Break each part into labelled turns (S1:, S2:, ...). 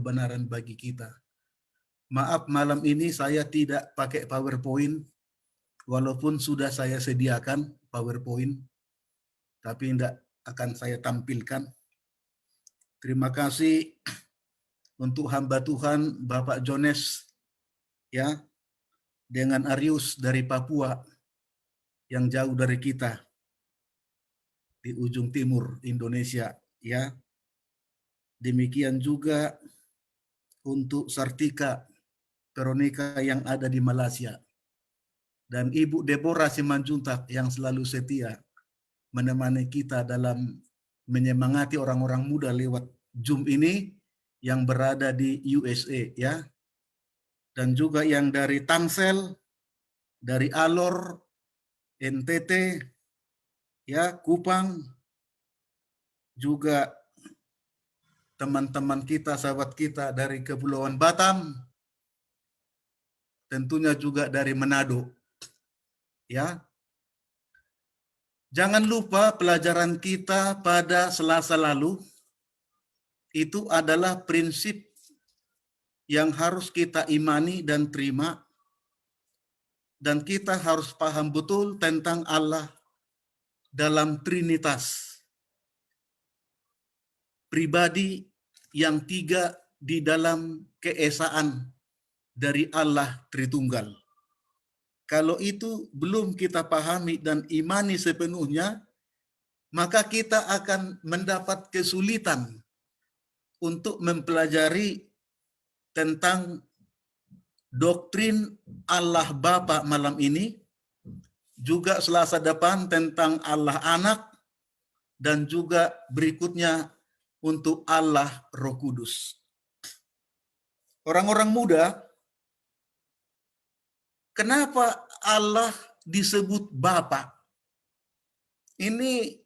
S1: kebenaran bagi kita. Maaf, malam ini saya tidak pakai PowerPoint, walaupun sudah saya sediakan PowerPoint, tapi tidak akan saya tampilkan. Terima kasih untuk hamba Tuhan Bapak Jones, ya, dengan Arius dari Papua yang jauh dari kita di ujung timur Indonesia, ya. Demikian juga untuk Sartika Veronica yang ada di Malaysia, dan Ibu Deborah Simanjuntak yang selalu setia menemani kita dalam menyemangati orang-orang muda lewat Zoom ini yang berada di USA, ya. Dan juga yang dari Tangsel, dari Alor, NTT, ya, Kupang, juga teman-teman kita, sahabat kita dari Kepulauan Batam, tentunya juga dari Manado, ya. Jangan lupa pelajaran kita pada Selasa lalu itu adalah prinsip yang harus kita imani dan terima, dan kita harus paham betul tentang Allah dalam Trinitas, pribadi yang tiga di dalam keesaan dari Allah Tritunggal. Kalau itu belum kita pahami dan imani sepenuhnya, maka kita akan mendapat kesulitan untuk mempelajari tentang doktrin Allah Bapa malam ini, juga Selasa depan tentang Allah Anak, dan juga berikutnya untuk Allah Roh Kudus. Orang-orang muda, kenapa Allah disebut Bapa? Ini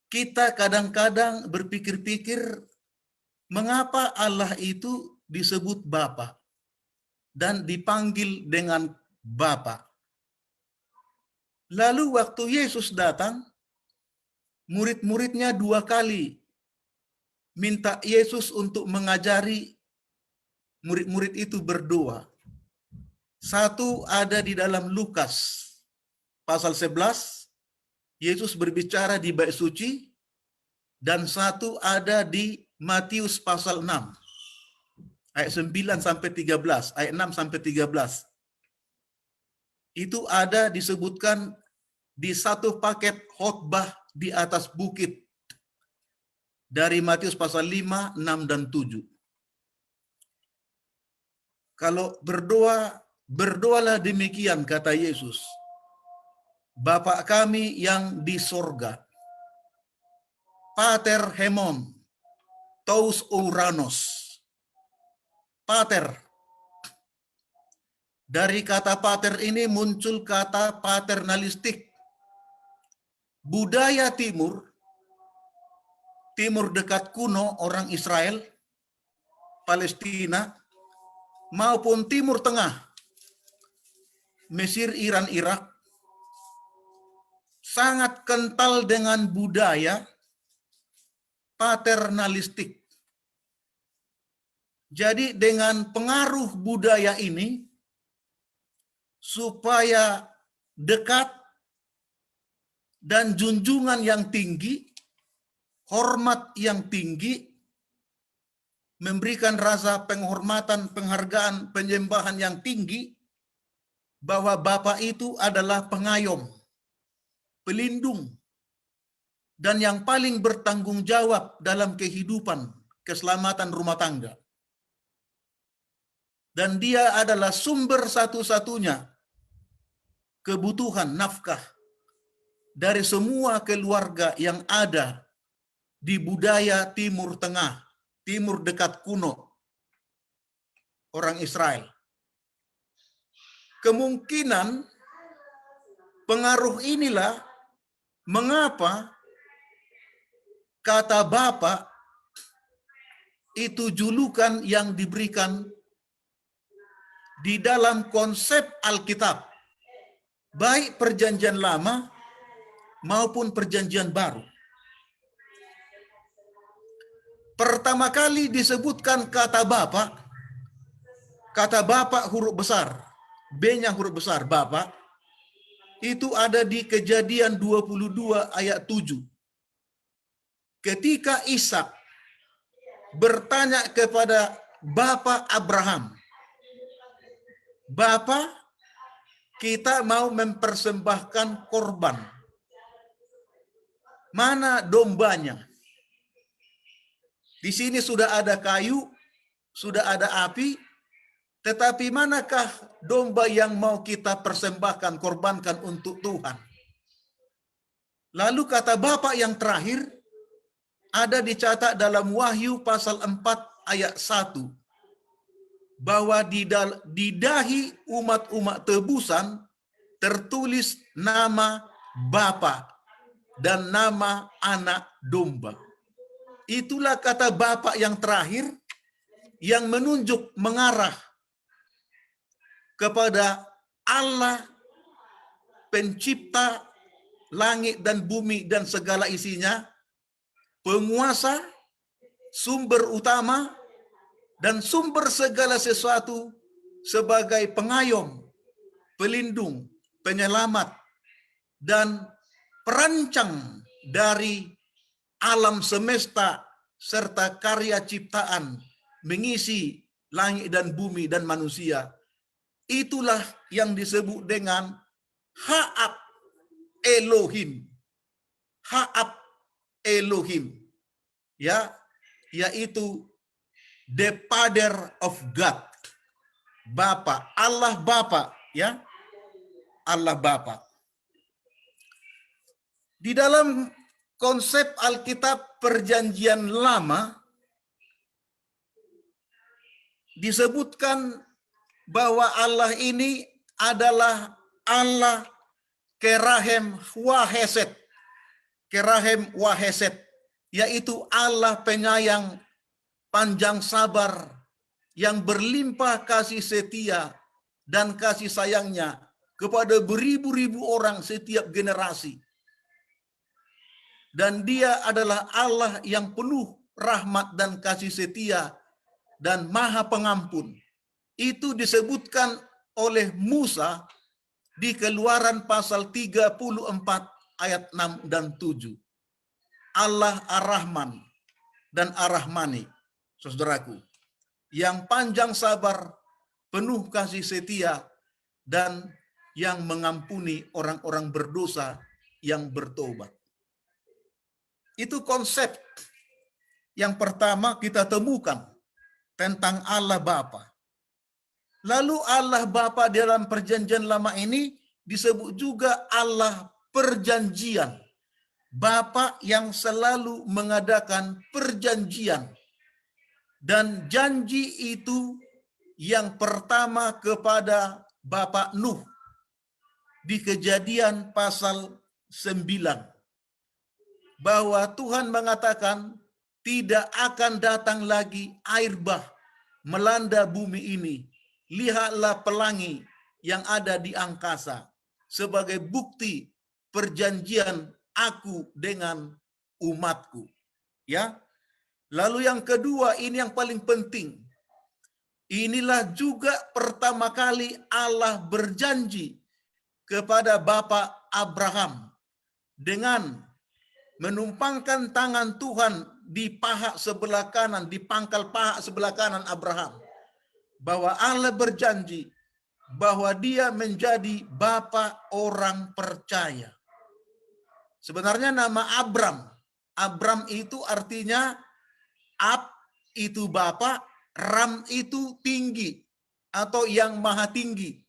S1: kita kadang-kadang berpikir-pikir, mengapa Allah itu disebut Bapa dan dipanggil dengan Bapa? Lalu waktu Yesus datang, murid-muridnya 2 kali minta Yesus untuk mengajari murid-murid itu berdoa. Satu ada di dalam Lukas pasal 11, Yesus berbicara di bait suci, dan satu ada di Matius pasal 6, ayat 9 sampai 13, ayat 6 sampai 13. Itu ada disebutkan di satu paket khotbah di atas bukit dari Matius pasal 5, 6, dan 7. Kalau berdoa, berdoalah demikian, kata Yesus. Bapa kami yang di sorga, Pater Hemon, Tous Uranos. Pater. Dari kata pater ini muncul kata paternalistik. Budaya timur dekat kuno orang Israel, Palestina, maupun Timur Tengah, Mesir, Iran, Irak, sangat kental dengan budaya paternalistik. Jadi dengan pengaruh budaya ini, supaya dekat dan junjungan yang tinggi, hormat yang tinggi, memberikan rasa penghormatan, penghargaan, penyembahan yang tinggi, bahwa Bapa itu adalah pengayom, pelindung, dan yang paling bertanggung jawab dalam kehidupan, keselamatan rumah tangga. Dan dia adalah sumber satu-satunya kebutuhan nafkah dari semua keluarga yang ada di budaya Timur Tengah, Timur dekat kuno, orang Israel. Kemungkinan pengaruh inilah mengapa kata Bapa itu julukan yang diberikan di dalam konsep Alkitab, baik Perjanjian Lama maupun Perjanjian Baru. pertama kali disebutkan kata Bapa huruf besar, B-nya huruf besar, Bapa, itu ada di Kejadian 22 ayat 7. Ketika Ishak bertanya kepada Bapa Abraham, Bapa, kita mau mempersembahkan korban. Mana dombanya? Di sini sudah ada kayu, sudah ada api, tetapi manakah domba yang mau kita persembahkan, korbankan untuk Tuhan? Lalu kata Bapa yang terakhir, ada dicatat dalam Wahyu pasal 4 ayat 1, bahwa di dahi umat-umat tebusan tertulis nama Bapa dan nama anak domba. Itulah kata Bapa yang terakhir yang menunjuk, mengarah kepada Allah pencipta langit dan bumi dan segala isinya, penguasa, sumber utama, dan sumber segala sesuatu sebagai pengayom, pelindung, penyelamat, dan perancang dari alam semesta serta karya ciptaan mengisi langit dan bumi dan manusia. Itulah yang disebut dengan Ha'ab Elohim. Ha'ab Elohim. Ya, yaitu the Father of God. Bapa, Allah Bapa, ya. Allah Bapa. Di dalam konsep Alkitab Perjanjian Lama disebutkan bahwa Allah ini adalah Allah Kerahem Waheset. Kerahem Waheset, yaitu Allah penyayang, panjang sabar, yang berlimpah kasih setia dan kasih sayangnya kepada beribu-ribu orang setiap generasi. Dan dia adalah Allah yang penuh rahmat dan kasih setia dan maha pengampun. Itu disebutkan oleh Musa di Keluaran pasal 34 ayat 6 dan 7. Allah Ar-Rahman dan Ar-Rahmani, saudaraku, yang panjang sabar, penuh kasih setia, dan yang mengampuni orang-orang berdosa yang bertobat. Itu konsep yang pertama kita temukan tentang Allah Bapa. Lalu Allah Bapa dalam Perjanjian Lama ini disebut juga Allah Perjanjian. Bapa yang selalu mengadakan perjanjian. Dan janji itu yang pertama kepada Bapak Nuh di Kejadian pasal 9. Bahwa Tuhan mengatakan tidak akan datang lagi air bah melanda bumi ini. Lihatlah pelangi yang ada di angkasa sebagai bukti perjanjian aku dengan umatku. Ya. Lalu yang kedua, ini yang paling penting. Inilah juga pertama kali Allah berjanji kepada Bapak Abraham dengan menumpangkan tangan Tuhan di paha sebelah kanan, di pangkal paha sebelah kanan Abraham. Bahwa Allah berjanji bahwa dia menjadi bapa orang percaya. Sebenarnya nama Abram itu artinya Ab itu bapa, Ram itu tinggi atau yang maha tinggi.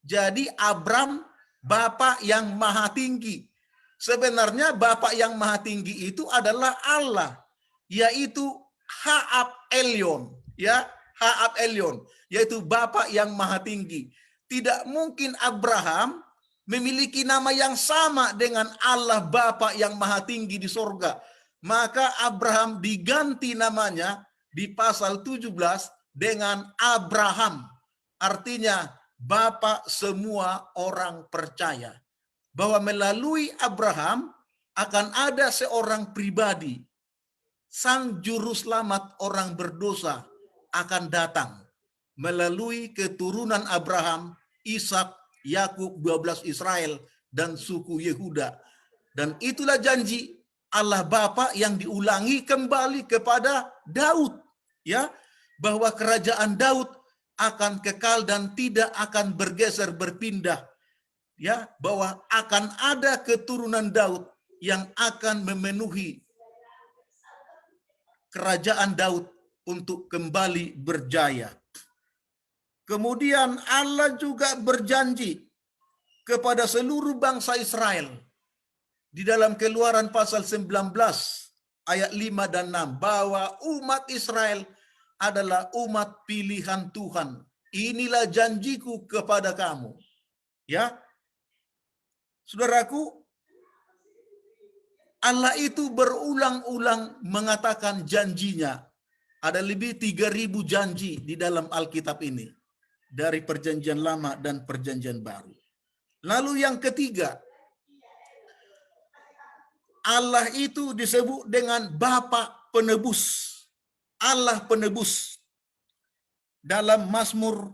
S1: Jadi Abram bapa yang maha tinggi. Sebenarnya bapa yang maha tinggi itu adalah Allah, yaitu Ha'ab Elyon, ya. Ha'ab Elyon, yaitu Bapa yang maha tinggi. Tidak mungkin Abraham memiliki nama yang sama dengan Allah Bapa yang maha tinggi di sorga. Maka Abraham diganti namanya di pasal 17 dengan Abraham. Artinya Bapa semua orang percaya. Bahwa melalui Abraham akan ada seorang pribadi Sang juru selamat orang berdosa akan datang melalui keturunan Abraham, Ishak, Yakub, 12 Israel, dan suku Yehuda. Dan itulah janji Allah Bapa yang diulangi kembali kepada Daud, ya, bahwa kerajaan Daud akan kekal dan tidak akan bergeser berpindah, ya, bahwa akan ada keturunan Daud yang akan memenuhi kerajaan Daud untuk kembali berjaya. Kemudian Allah juga berjanji kepada seluruh bangsa Israel di dalam Keluaran pasal 19 ayat 5 dan 6 bahwa umat Israel adalah umat pilihan Tuhan. Inilah janjiku kepada kamu. Ya. Saudaraku, Allah itu berulang-ulang mengatakan janjinya. Ada lebih 3.000 janji di dalam Alkitab ini. Dari perjanjian lama dan perjanjian baru. Lalu yang ketiga, Allah itu disebut dengan Bapa penebus. Allah penebus. Dalam Mazmur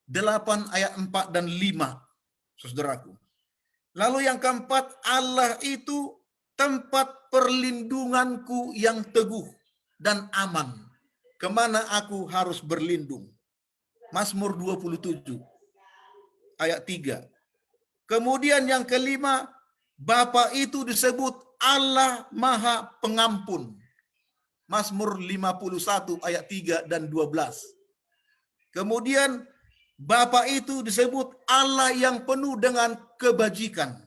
S1: 8 ayat 4 dan 5. Saudaraku. Lalu yang keempat, Allah itu tempat perlindunganku yang teguh dan aman. Kemana aku harus berlindung? Mazmur 27 ayat 3. Kemudian yang kelima, Bapa itu disebut Allah Maha Pengampun. Mazmur 51 ayat 3 dan 12. Kemudian Bapa itu disebut Allah yang penuh dengan kebajikan.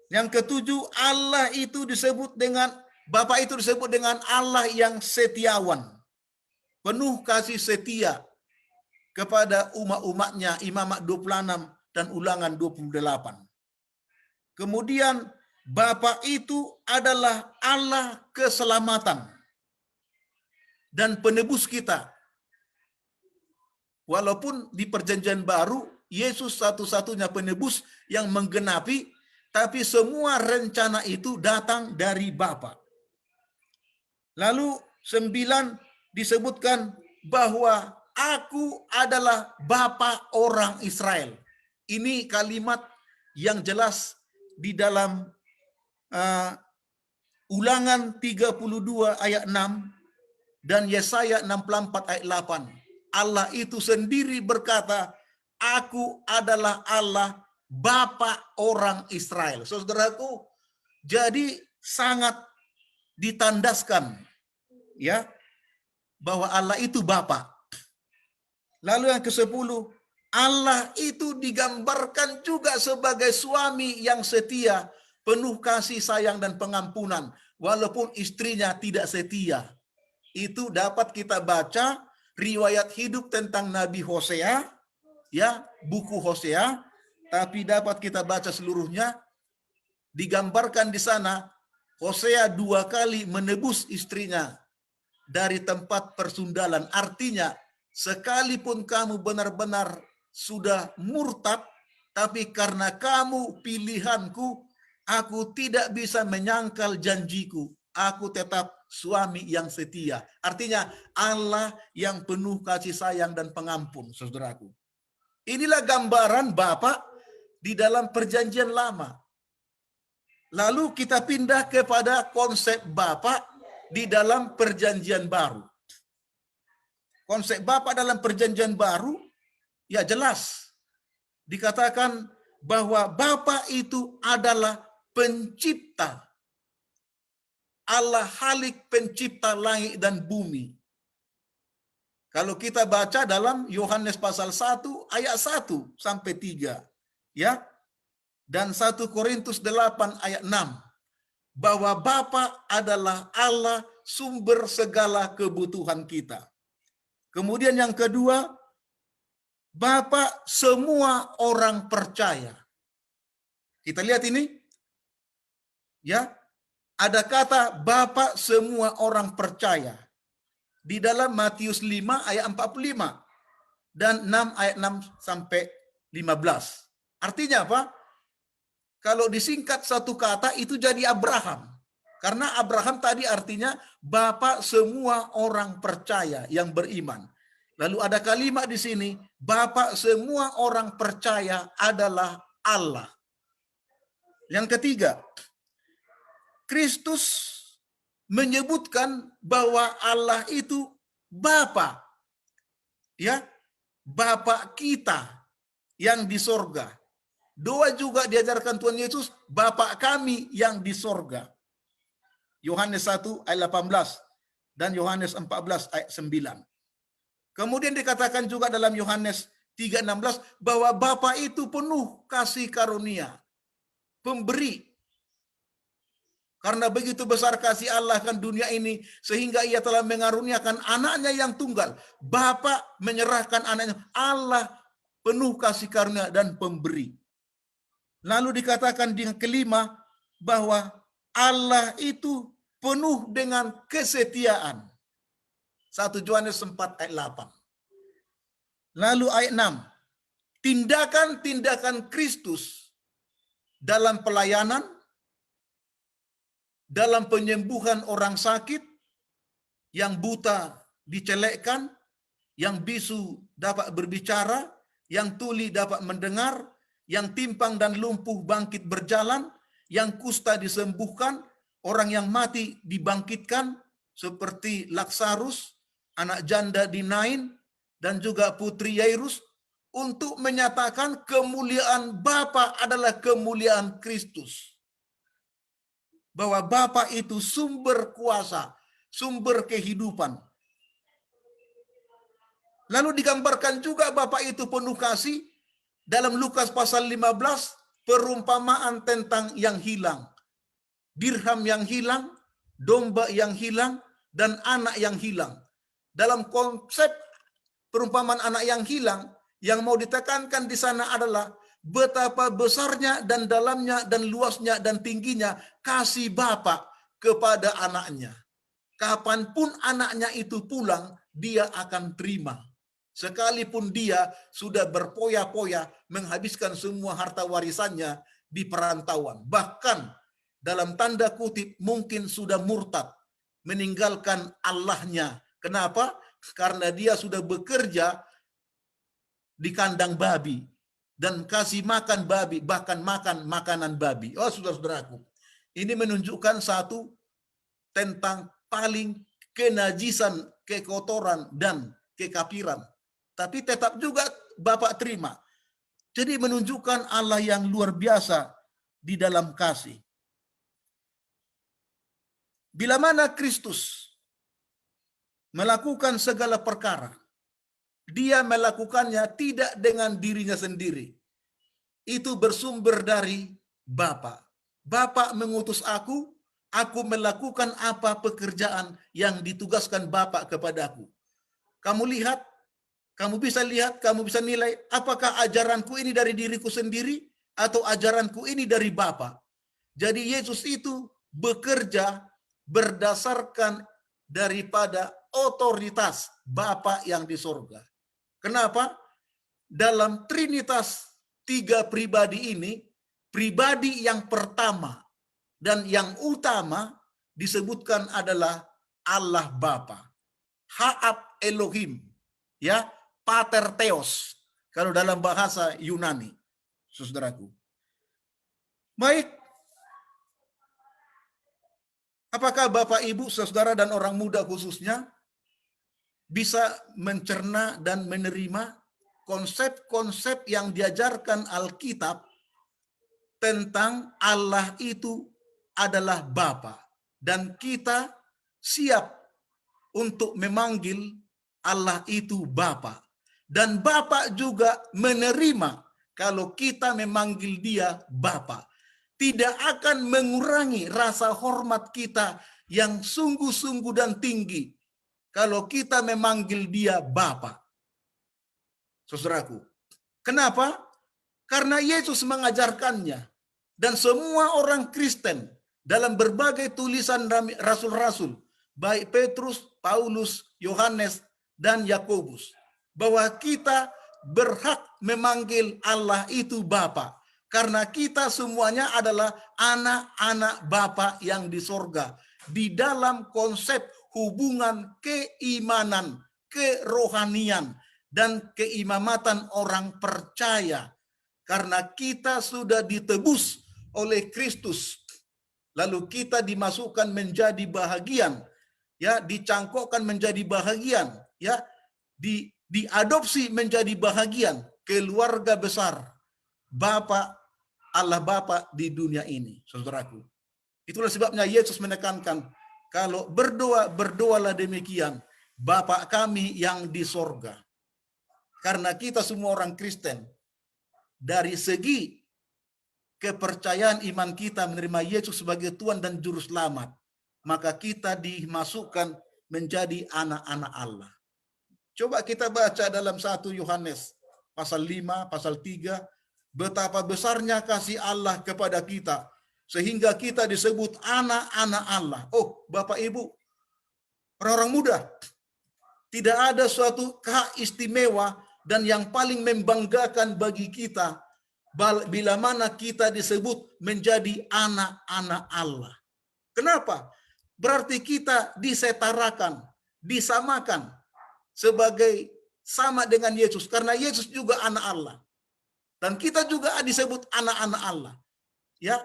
S1: Yang ketujuh, Allah itu disebut dengan Bapa itu disebut dengan Allah yang setiawan. Penuh kasih setia kepada umat-umatnya, Imamat 26 dan Ulangan 28. Kemudian Bapa itu adalah Allah keselamatan dan penebus kita. Walaupun di perjanjian baru Yesus satu-satunya penebus yang menggenapi, tapi semua rencana itu datang dari Bapa. Lalu 9 disebutkan bahwa aku adalah Bapa orang Israel. Ini kalimat yang jelas di dalam Ulangan 32 ayat 6 dan Yesaya 64 ayat 8. Allah itu sendiri berkata, aku adalah Allah Bapa orang Israel. Saudaraku, jadi sangat ditandaskan ya bahwa Allah itu Bapa. Lalu yang ke-10, Allah itu digambarkan juga sebagai suami yang setia, penuh kasih sayang dan pengampunan, walaupun istrinya tidak setia. Itu dapat kita baca riwayat hidup tentang Nabi Hosea, ya, buku Hosea, tapi dapat kita baca seluruhnya. Digambarkan di sana Hosea 2 kali menebus istrinya dari tempat persundalan. Artinya, sekalipun kamu benar-benar sudah murtad, tapi karena kamu pilihanku, aku tidak bisa menyangkal janjiku. Aku tetap suami yang setia. Artinya Allah yang penuh kasih sayang dan pengampun, saudaraku. Inilah gambaran Bapa di dalam perjanjian lama. Lalu kita pindah kepada konsep Bapa di dalam perjanjian baru. Konsep Bapa dalam perjanjian baru, ya jelas. Dikatakan bahwa Bapa itu adalah pencipta. Allah Halik pencipta langit dan bumi. Kalau kita baca dalam Yohanes pasal 1 ayat 1 sampai 3, ya. Dan 1 Korintus 8 ayat 6, bahwa Bapa adalah Allah sumber segala kebutuhan kita. Kemudian yang kedua, Bapa semua orang percaya. Kita lihat ini. Ya. Ada kata Bapa semua orang percaya. Di dalam Matius 5 ayat 45 dan 6 ayat 6 sampai 15. Artinya apa? Kalau disingkat satu kata itu jadi Abraham. Karena Abraham tadi artinya Bapa semua orang percaya yang beriman. Lalu ada kalimat di sini, Bapa semua orang percaya adalah Allah. Yang ketiga, Kristus menyebutkan bahwa Allah itu Bapa. Ya, Bapa kita yang di sorga. Doa juga diajarkan Tuhan Yesus, Bapa kami yang di sorga. Yohanes 1 ayat 18 dan Yohanes 14 ayat 9. Kemudian dikatakan juga dalam Yohanes 3:16 bahwa Bapa itu penuh kasih karunia, pemberi. Karena begitu besar kasih Allah akan dunia ini, sehingga ia telah mengaruniakan anaknya yang tunggal. Bapa menyerahkan anaknya. Allah penuh kasih karunia dan pemberi. Lalu dikatakan di kelima, bahwa Allah itu penuh dengan kesetiaan. 1 Yohanes 4 ayat 8. Lalu ayat 6. Tindakan-tindakan Kristus dalam pelayanan, dalam penyembuhan orang sakit, yang buta dicelekkan, yang bisu dapat berbicara, yang tuli dapat mendengar, yang timpang dan lumpuh bangkit berjalan, yang kusta disembuhkan, orang yang mati dibangkitkan, seperti Lazarus, anak janda di Nain, dan juga putri Yairus, untuk menyatakan kemuliaan Bapa adalah kemuliaan Kristus. Bahwa Bapa itu sumber kuasa, sumber kehidupan. Lalu digambarkan juga Bapa itu penuh kasih dalam Lukas pasal 15, perumpamaan tentang yang hilang. Dirham yang hilang, domba yang hilang, dan anak yang hilang. Dalam konsep perumpamaan anak yang hilang, yang mau ditekankan di sana adalah betapa besarnya dan dalamnya dan luasnya dan tingginya kasih Bapa kepada anaknya. Kapanpun anaknya itu pulang, dia akan terima. Sekalipun dia sudah berpoya-poya menghabiskan semua harta warisannya di perantauan. Bahkan dalam tanda kutip mungkin sudah murtad, meninggalkan Allahnya. Kenapa? Karena dia sudah bekerja di kandang babi dan kasih makan babi, bahkan makan makanan babi. Oh, saudara-saudaraku, ini menunjukkan satu tentang paling kenajisan, kekotoran, dan kekafiran. Tapi tetap juga Bapak terima. Jadi menunjukkan Allah yang luar biasa di dalam kasih. Bila mana Kristus melakukan segala perkara, dia melakukannya tidak dengan dirinya sendiri. Itu bersumber dari Bapa. Bapa mengutus aku melakukan apa pekerjaan yang ditugaskan Bapa kepadaku. Kamu lihat, kamu bisa nilai apakah ajaranku ini dari diriku sendiri atau ajaranku ini dari Bapa. Jadi Yesus itu bekerja berdasarkan daripada otoritas Bapa yang di sorga. Kenapa? Dalam Trinitas 3 pribadi ini, pribadi yang pertama dan yang utama disebutkan adalah Allah Bapa. Ha'ab Elohim, ya, Pater Theos kalau dalam bahasa Yunani, saudaraku. Baik. Apakah Bapak, Ibu, saudara dan orang muda khususnya bisa mencerna dan menerima konsep-konsep yang diajarkan Alkitab tentang Allah itu adalah Bapa, dan kita siap untuk memanggil Allah itu Bapa, dan Bapa juga menerima kalau kita memanggil dia Bapa. Tidak akan mengurangi rasa hormat kita yang sungguh-sungguh dan tinggi kalau kita memanggil dia Bapa. Saudaraku, kenapa? Karena Yesus mengajarkannya, dan semua orang Kristen dalam berbagai tulisan rasul-rasul, baik Petrus, Paulus, Yohanes, dan Yakobus, bahwa kita berhak memanggil Allah itu Bapa. Karena kita semuanya adalah anak-anak Bapa yang di sorga. Di dalam konsep hubungan keimanan, kerohanian, dan keimamatan orang percaya. Karena kita sudah ditebus oleh Kristus. Lalu kita dimasukkan menjadi bahagian, ya, dicangkokkan menjadi bahagian, ya, diadopsi menjadi bahagian keluarga besar Bapa, Allah Bapa di dunia ini, saudaraku. Itulah sebabnya Yesus menekankan, kalau berdoa, berdoalah demikian, Bapa kami yang di sorga. Karena kita semua orang Kristen, dari segi kepercayaan iman kita menerima Yesus sebagai Tuhan dan Juru Selamat, maka kita dimasukkan menjadi anak-anak Allah. Coba kita baca dalam 1 Yohanes pasal 5, pasal 3, betapa besarnya kasih Allah kepada kita, sehingga kita disebut anak-anak Allah. Oh, Bapak Ibu, orang-orang muda, tidak ada suatu hak istimewa dan yang paling membanggakan bagi kita bila mana kita disebut menjadi anak-anak Allah. Kenapa? Berarti kita disetarakan, disamakan sebagai sama dengan Yesus. Karena Yesus juga anak Allah. Dan kita juga disebut anak-anak Allah. Ya.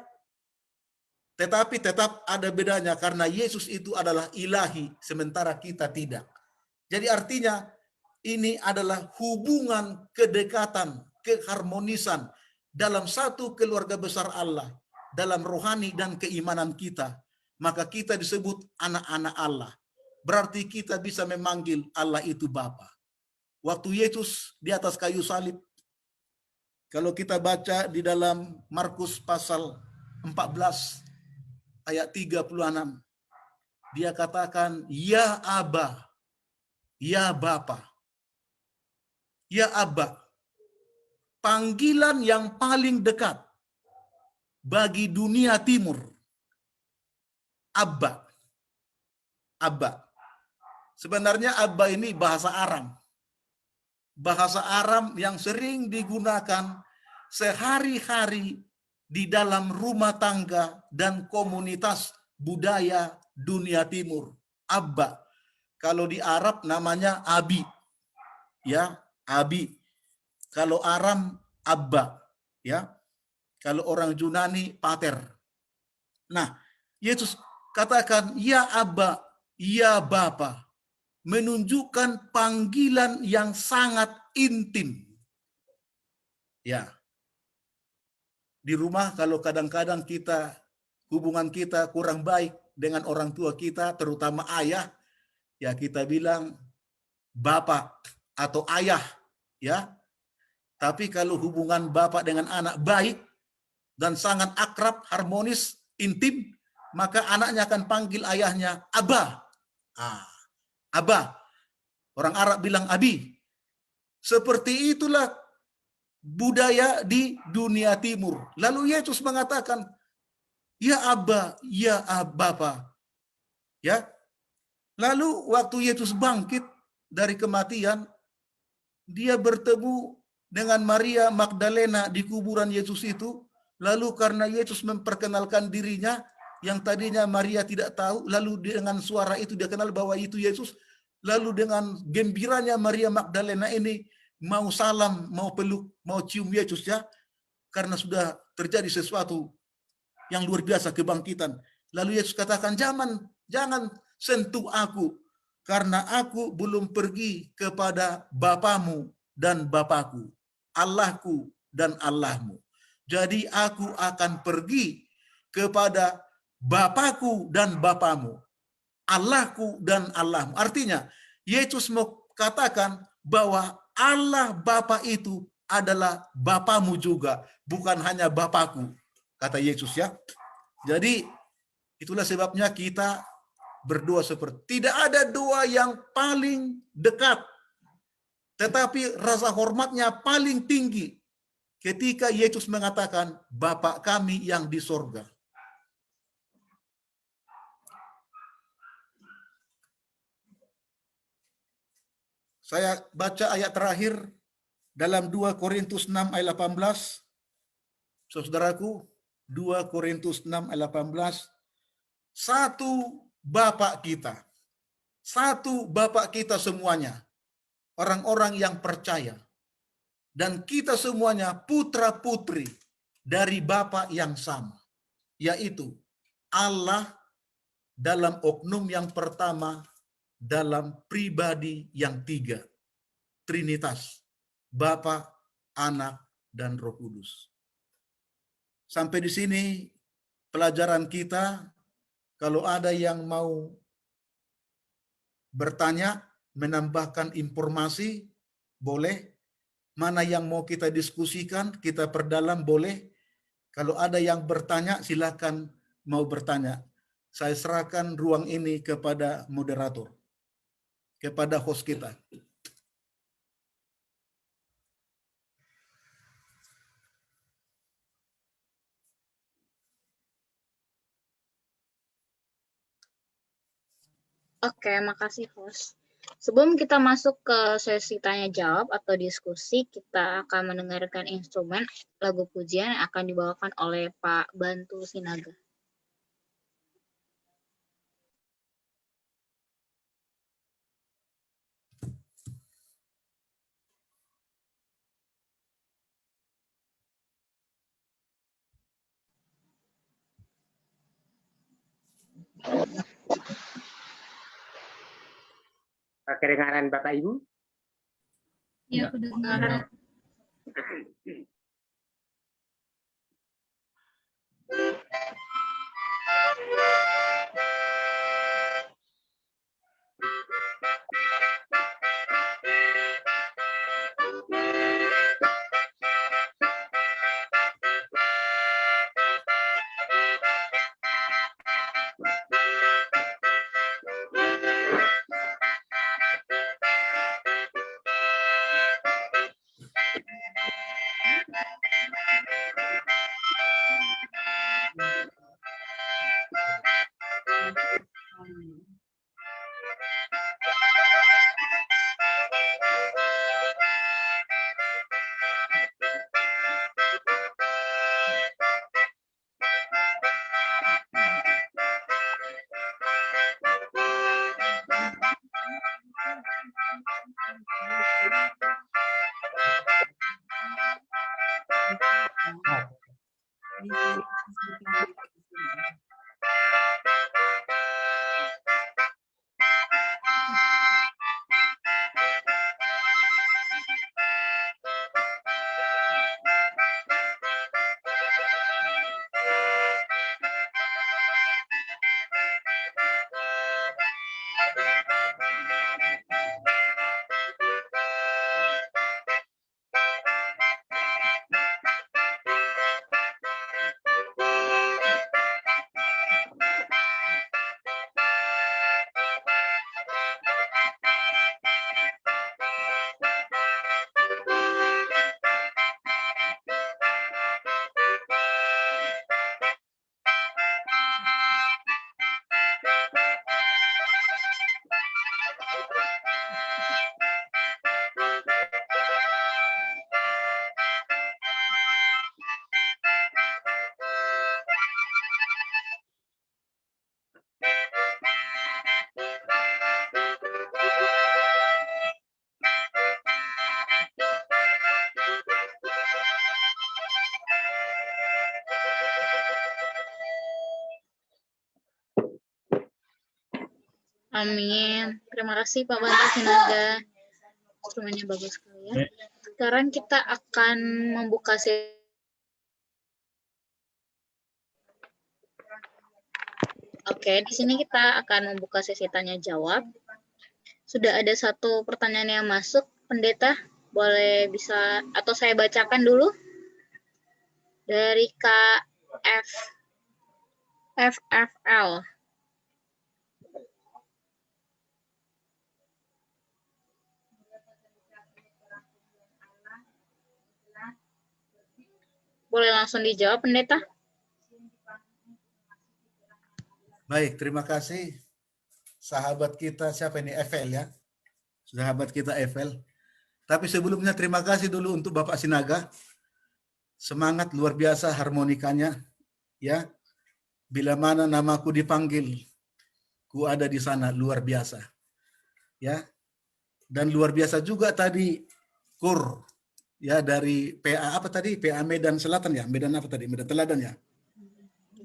S1: Tetapi tetap ada bedanya karena Yesus itu adalah ilahi, sementara kita tidak. Jadi artinya ini adalah hubungan kedekatan, keharmonisan dalam satu keluarga besar Allah, dalam rohani dan keimanan kita. Maka kita disebut anak-anak Allah. Berarti kita bisa memanggil Allah itu Bapa. Waktu Yesus di atas kayu salib, kalau kita baca di dalam Markus pasal 14 ayat 36, dia katakan, ya Aba, ya Bapa, ya Abba. Panggilan yang paling dekat bagi dunia timur. Abba. Abba. Sebenarnya Abba ini bahasa Aram. Bahasa Aram yang sering digunakan sehari-hari di dalam rumah tangga dan komunitas budaya dunia timur. Abba. Kalau di Arab namanya Abi. Ya, Abi. Kalau Aram, Abba. Ya. Kalau orang Yunani, Pater. Nah, Yesus katakan, ya Abba, ya Bapa. Menunjukkan panggilan yang sangat intim. Ya. Di rumah kalau kadang-kadang hubungan kita kurang baik dengan orang tua kita, terutama ayah, ya kita bilang Bapak atau ayah, ya. Tapi kalau hubungan bapak dengan anak baik dan sangat akrab, harmonis, intim, maka anaknya akan panggil ayahnya Abah. Abah. Orang Arab bilang Abi. Seperti itulah budaya di dunia timur. Lalu Yesus mengatakan, ya Abba, ya Bapa. Ya. Lalu waktu Yesus bangkit dari kematian, dia bertemu dengan Maria Magdalena di kuburan Yesus itu. Lalu karena Yesus memperkenalkan dirinya, yang tadinya Maria tidak tahu, lalu dengan suara itu dia kenal bahwa itu Yesus. Lalu dengan gembiranya Maria Magdalena ini mau salam, mau peluk, mau cium Yesus, ya. Karena sudah terjadi sesuatu yang luar biasa, kebangkitan. Lalu Yesus katakan, jangan sentuh aku, karena aku belum pergi kepada Bapamu dan Bapakku, Allahku dan Allahmu. Jadi aku akan pergi kepada Bapakku dan Bapamu, Allahku dan Allahmu. Artinya, Yesus mau katakan bahwa Allah Bapa itu adalah Bapamu juga, bukan hanya Bapakku, kata Yesus, ya. Jadi itulah sebabnya kita berdoa seperti, tidak ada doa yang paling dekat, tetapi rasa hormatnya paling tinggi ketika Yesus mengatakan, Bapa kami yang di sorga. Saya baca ayat terakhir dalam 2 Korintus 6 ayat 18. Saudaraku, 2 Korintus 6 ayat 18, satu Bapak kita. Satu Bapak kita semuanya. Orang-orang yang percaya. Dan kita semuanya putra-putri dari Bapa yang sama, yaitu Allah dalam oknum yang pertama, dalam pribadi yang tiga, Trinitas, Bapa, Anak, dan Roh Kudus. Sampai di sini pelajaran kita. Kalau ada yang mau bertanya, menambahkan informasi, boleh. Mana yang mau kita diskusikan, kita perdalam, boleh. Kalau ada yang bertanya, silakan mau bertanya. Saya serahkan ruang ini kepada moderator, kepada host kita.
S2: Oke, makasih host. Sebelum kita masuk ke sesi tanya jawab atau diskusi, kita akan mendengarkan instrumen lagu pujian yang akan dibawakan oleh Pak Bantu Sinaga.
S3: Kedengaran Bapak Ibu?
S2: Ya, kedengaran. Amin. Terima kasih Pak Bantu Sinaga. Instrumennya bagus sekali ya. Sekarang kita akan membuka sesi. Oke, di sini kita akan membuka sesi tanya jawab. Sudah ada satu pertanyaan yang masuk, Pendeta. Boleh bisa atau saya bacakan dulu dari FFL. Boleh langsung dijawab, Pendeta?
S1: Baik, terima kasih. Sahabat kita, siapa ini? FL ya. Sahabat kita FL. Tapi sebelumnya terima kasih dulu untuk Bapak Sinaga. Semangat luar biasa harmonikanya, ya. Bila mana namaku dipanggil, ku ada di sana, luar biasa. Ya. Dan luar biasa juga tadi kur, ya, dari PA apa tadi? PA Medan Selatan ya? Medan apa tadi? Medan Teladan ya?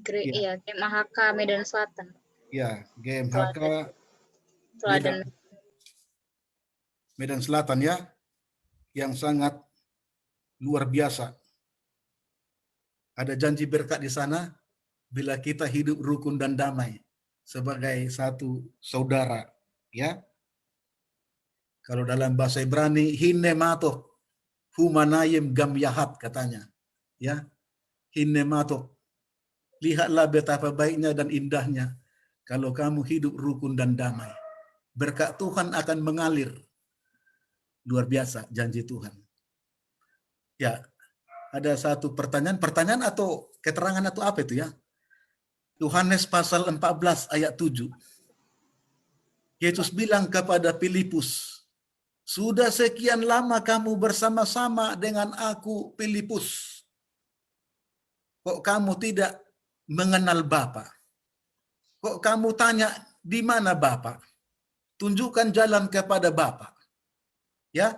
S1: Ya,
S2: Iya, GMHK Medan Selatan.
S1: ya, GMHK
S2: Teladan.
S1: Medan, Medan Selatan ya, yang sangat luar biasa. Ada janji berkat di sana bila kita hidup rukun dan damai sebagai satu saudara, ya. Kalau dalam bahasa Ibrani hinemato humanayim gam yahat katanya, ya. Hinemato, lihatlah betapa baiknya dan indahnya kalau kamu hidup rukun dan damai. Berkat Tuhan akan mengalir. Luar biasa janji Tuhan. Ya, ada satu pertanyaan atau keterangan atau apa itu ya? Yohanes pasal 14 ayat 7. Yesus bilang kepada Filipus, sudah sekian lama kamu bersama-sama dengan aku, Filipus. Kok kamu tidak mengenal Bapa? Kok kamu tanya di mana Bapa? Tunjukkan jalan kepada Bapa. Ya,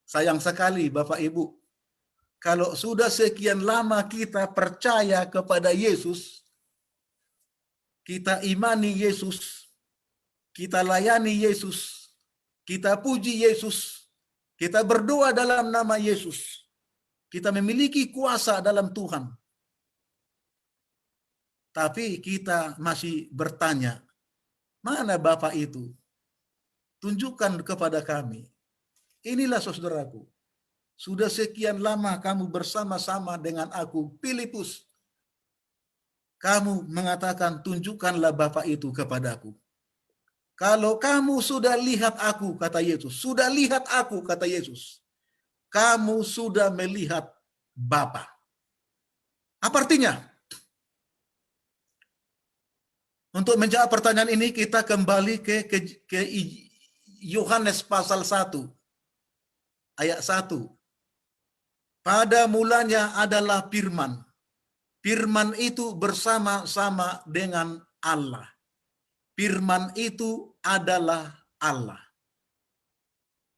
S1: sayang sekali Bapak Ibu. Kalau sudah sekian lama kita percaya kepada Yesus, kita imani Yesus, kita layani Yesus, kita puji Yesus, kita berdoa dalam nama Yesus, kita memiliki kuasa dalam Tuhan. Tapi kita masih bertanya, mana Bapa itu? Tunjukkan kepada kami. Inilah saudaraku, sudah sekian lama kamu bersama-sama dengan aku, Filipus. Kamu mengatakan, tunjukkanlah Bapa itu kepadaku. Kalau kamu sudah lihat aku, kata Yesus, sudah lihat aku, kata Yesus, kamu sudah melihat Bapa. Apa artinya? Untuk menjawab pertanyaan ini, kita kembali ke Yohanes pasal 1, ayat 1. Pada mulanya adalah firman. Firman itu bersama-sama dengan Allah. Firman itu adalah Allah.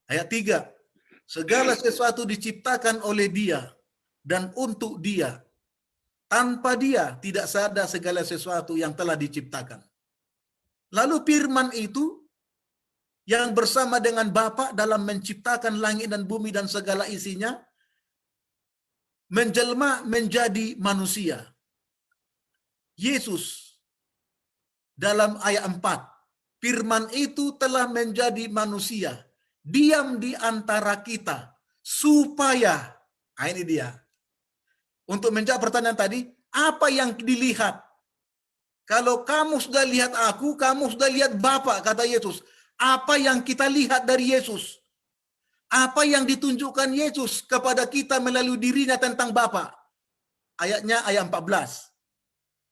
S1: Ayat 3. Segala sesuatu diciptakan oleh Dia dan untuk Dia. Tanpa Dia tidak ada segala sesuatu yang telah diciptakan. Lalu firman itu yang bersama dengan Bapa dalam menciptakan langit dan bumi dan segala isinya, menjelma menjadi manusia. Yesus dalam ayat 4, firman itu telah menjadi manusia, diam di antara kita, supaya, ini dia. Untuk menjawab pertanyaan tadi, apa yang dilihat? Kalau kamu sudah lihat aku, kamu sudah lihat Bapa, kata Yesus. Apa yang kita lihat dari Yesus? Apa yang ditunjukkan Yesus kepada kita melalui dirinya tentang Bapa? Ayatnya ayat 14.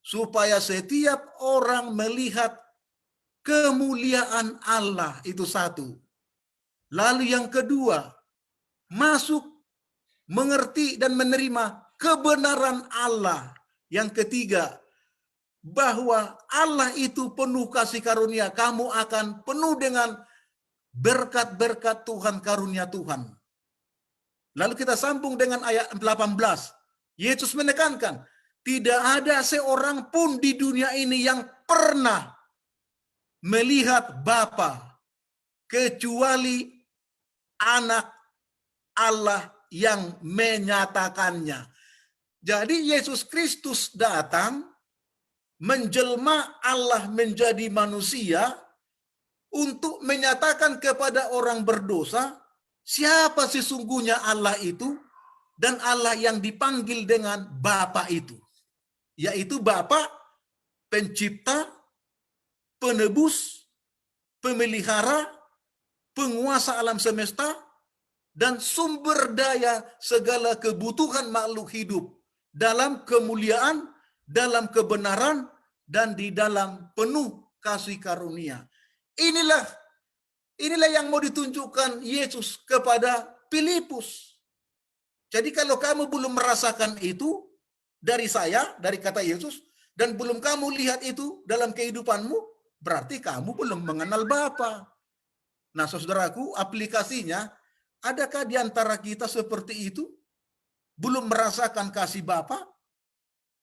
S1: Supaya setiap orang melihat kemuliaan Allah, itu satu. Lalu yang kedua, masuk, mengerti dan menerima kebenaran Allah. Yang ketiga, bahwa Allah itu penuh kasih karunia. Kamu akan penuh dengan berkat-berkat Tuhan, karunia Tuhan. Lalu kita sambung dengan ayat 18. Yesus menekankan, tidak ada seorang pun di dunia ini yang pernah melihat Bapa kecuali Anak Allah yang menyatakannya. Jadi Yesus Kristus datang menjelma Allah menjadi manusia untuk menyatakan kepada orang berdosa siapa sesungguhnya Allah itu dan Allah yang dipanggil dengan Bapa itu, yaitu Bapa pencipta, penebus, pemelihara, penguasa alam semesta, dan sumber daya segala kebutuhan makhluk hidup dalam kemuliaan, dalam kebenaran, dan di dalam penuh kasih karunia. Inilah yang mau ditunjukkan Yesus kepada Filipus. Jadi kalau kamu belum merasakan itu dari saya, dari kata Yesus, dan belum kamu lihat itu dalam kehidupanmu, berarti kamu belum mengenal Bapa. Nah, saudaraku, aplikasinya, adakah di antara kita seperti itu? Belum merasakan kasih Bapa?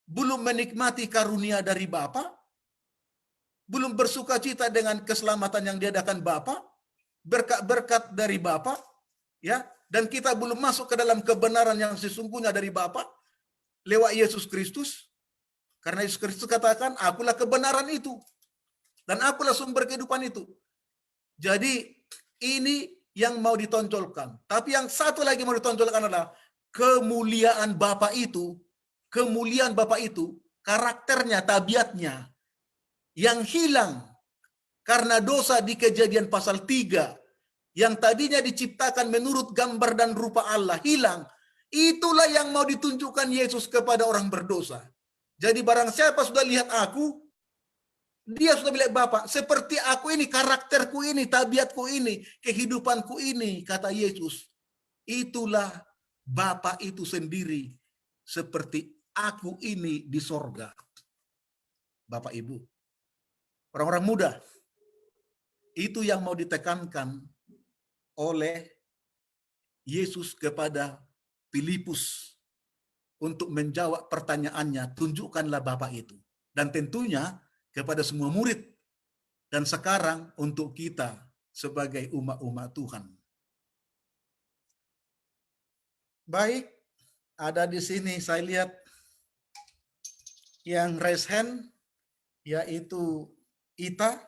S1: Belum menikmati karunia dari Bapa? Belum bersuka cita dengan keselamatan yang diadakan Bapa? Berkat-berkat dari Bapa? Ya, dan kita belum masuk ke dalam kebenaran yang sesungguhnya dari Bapa lewat Yesus Kristus. Karena Yesus Kristus katakan, akulah kebenaran itu. Dan akulah sumber kehidupan itu. Jadi ini yang mau ditonjolkan. Tapi yang satu lagi mau ditonjolkan adalah kemuliaan Bapa itu. Kemuliaan Bapa itu, karakternya, tabiatnya yang hilang karena dosa di Kejadian pasal 3. Yang tadinya diciptakan menurut gambar dan rupa Allah, hilang. Itulah yang mau ditunjukkan Yesus kepada orang berdosa. Jadi barang siapa sudah lihat aku, dia sudah bilang Bapa, seperti aku ini, karakterku ini, tabiatku ini, kehidupanku ini, kata Yesus. Itulah Bapa itu sendiri, seperti aku ini di sorga. Bapak Ibu, orang-orang muda, itu yang mau ditekankan oleh Yesus kepada Filipus untuk menjawab pertanyaannya, tunjukkanlah Bapa itu. Dan tentunya kepada semua murid, dan sekarang untuk kita sebagai umat-umat Tuhan. Baik, ada di sini saya lihat yang raise hand, yaitu Ita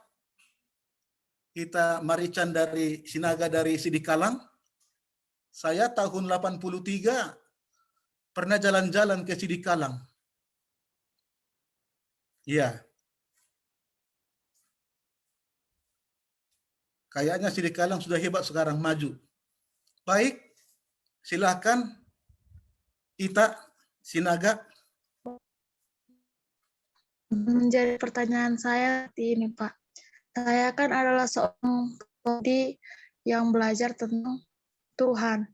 S1: Marican dari Sinaga dari Sidikalang. Saya tahun 83 pernah jalan-jalan ke Sidikalang. Iya. Kayaknya Sidikalang sudah hebat sekarang, maju. Baik, silakan Ita Sinaga.
S4: Menjadi pertanyaan saya ini, Pak. Saya kan adalah seorang pribadi yang belajar tentang Tuhan.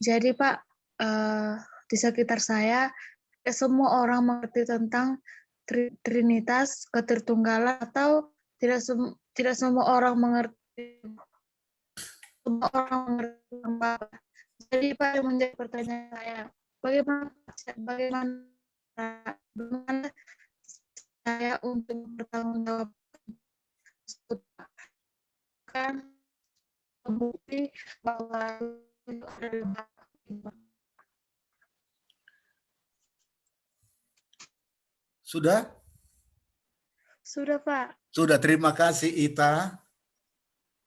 S4: Jadi, Pak, di sekitar saya, semua orang mengerti tentang Trinitas, ketertunggalan, atau tidak semua orang mengerti. Semua orang mengerti tentang Bapa. Jadi, Pak, yang menjadi pertanyaan saya, bagaimana saya untuk bertanggung jawab kan bukti bahwa itu adalah
S1: Sudah?
S4: Sudah, Pak.
S1: Sudah, terima kasih Ita.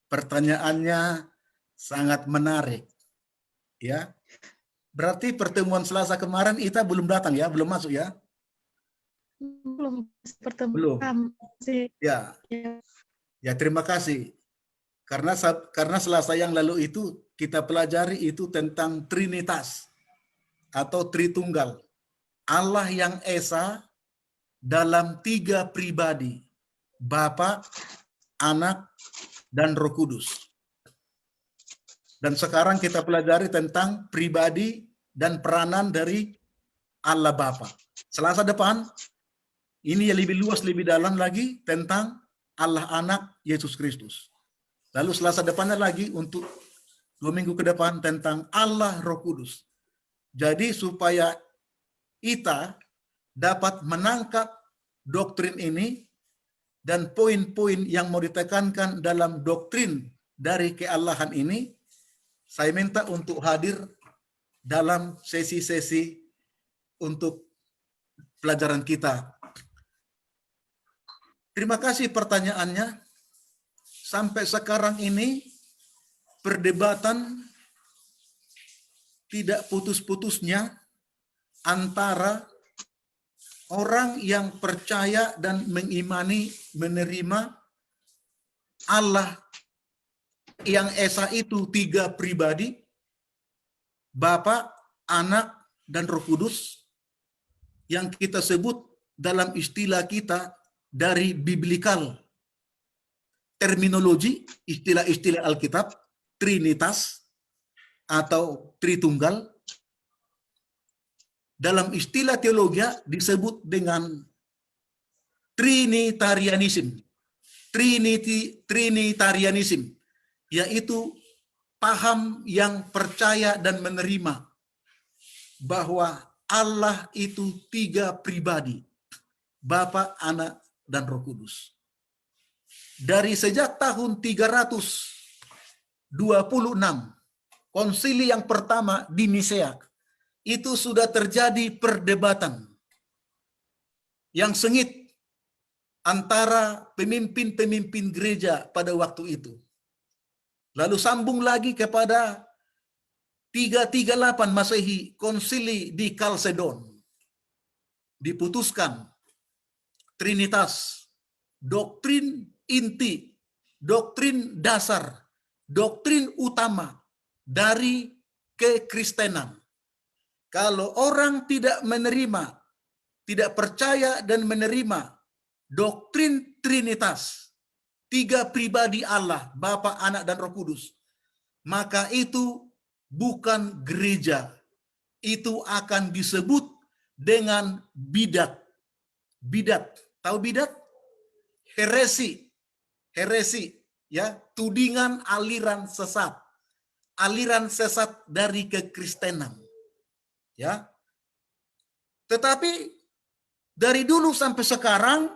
S1: Pertanyaannya sangat menarik. Ya. Berarti pertemuan Selasa kemarin Ita belum datang ya, belum masuk ya?
S4: Belum bertemu.
S1: Belum.
S4: Sih.
S1: Ya. Ya, terima kasih. Karena Selasa yang lalu itu kita pelajari itu tentang Trinitas atau Tritunggal. Allah yang Esa dalam 3 pribadi, Bapa, Anak, dan Roh Kudus. Dan sekarang kita pelajari tentang pribadi dan peranan dari Allah Bapa. Selasa depan, ini yang lebih luas, lebih dalam lagi tentang Allah Anak Yesus Kristus. Lalu Selasa depannya lagi untuk 2 minggu ke depan tentang Allah Roh Kudus. Jadi supaya kita dapat menangkap doktrin ini dan poin-poin yang mau ditekankan dalam doktrin dari keallahan ini, saya minta untuk hadir dalam sesi-sesi untuk pelajaran kita. Terima kasih pertanyaannya. Sampai sekarang ini perdebatan tidak putus-putusnya antara orang yang percaya dan mengimani, menerima Allah yang Esa itu 3 pribadi, Bapa, Anak, dan Roh Kudus, yang kita sebut dalam istilah kita dari biblikal terminologi, istilah-istilah Alkitab, Trinitas atau Tritunggal. dalam istilah teologi disebut dengan Trinitarianism. Trinitarianism, yaitu paham yang percaya dan menerima bahwa Allah itu 3 pribadi, Bapa, Anak, dan Roh Kudus. Dari sejak tahun 326, konsili yang pertama di Nisea, itu sudah terjadi perdebatan yang sengit antara pemimpin-pemimpin gereja pada waktu itu. Lalu sambung lagi kepada 338 Masehi, konsili di Kalsedon. Diputuskan Trinitas, doktrin inti, doktrin dasar, doktrin utama dari kekristenan. Kalau orang tidak menerima, tidak percaya dan menerima doktrin Trinitas, 3 pribadi Allah, Bapa, Anak, dan Roh Kudus, maka itu bukan gereja. Itu akan disebut dengan bidat. Bidat, tahu bidat? Heresi. Heresi, ya, tudingan aliran sesat. Aliran sesat dari kekristenan. Ya. Tetapi dari dulu sampai sekarang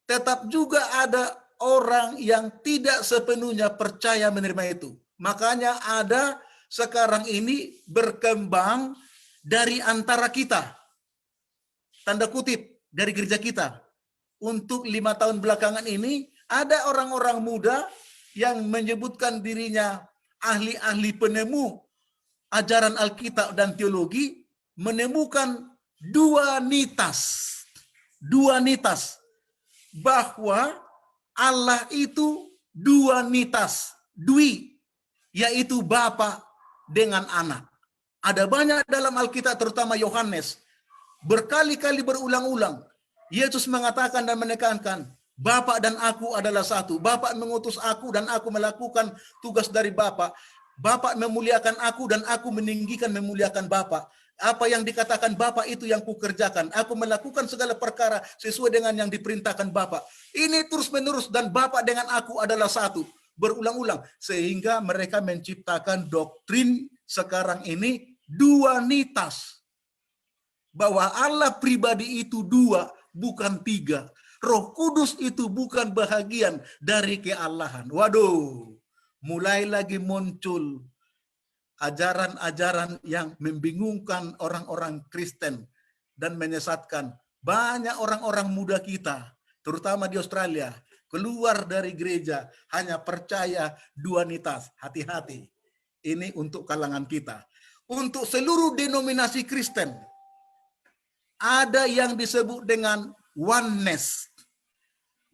S1: tetap juga ada orang yang tidak sepenuhnya percaya menerima itu. Makanya ada sekarang ini berkembang dari antara kita, tanda kutip, dari gereja kita. Untuk 5 tahun belakangan ini, ada orang-orang muda yang menyebutkan dirinya ahli-ahli penemu ajaran Alkitab dan teologi, menemukan duanitas. Duanitas. Bahwa Allah itu duanitas. Dwi, yaitu Bapa dengan Anak. Ada banyak dalam Alkitab, terutama Yohanes. Berkali-kali berulang-ulang. Yesus mengatakan dan menekankan, Bapa dan aku adalah satu. Bapa mengutus aku dan aku melakukan tugas dari Bapa. Bapa memuliakan aku dan aku meninggikan memuliakan Bapa. Apa yang dikatakan Bapa itu yang kukerjakan. Aku melakukan segala perkara sesuai dengan yang diperintahkan Bapa. Ini terus-menerus dan Bapa dengan aku adalah satu. Berulang-ulang. Sehingga mereka menciptakan doktrin sekarang ini duanitas. Bahwa Allah pribadi itu 2, bukan 3. Roh Kudus itu bukan bahagian dari keallahan. Waduh, mulai lagi muncul ajaran-ajaran yang membingungkan orang-orang Kristen dan menyesatkan. Banyak orang-orang muda kita, terutama di Australia, keluar dari gereja hanya percaya duanitas. Hati-hati. Ini untuk kalangan kita. Untuk seluruh denominasi Kristen, ada yang disebut dengan oneness.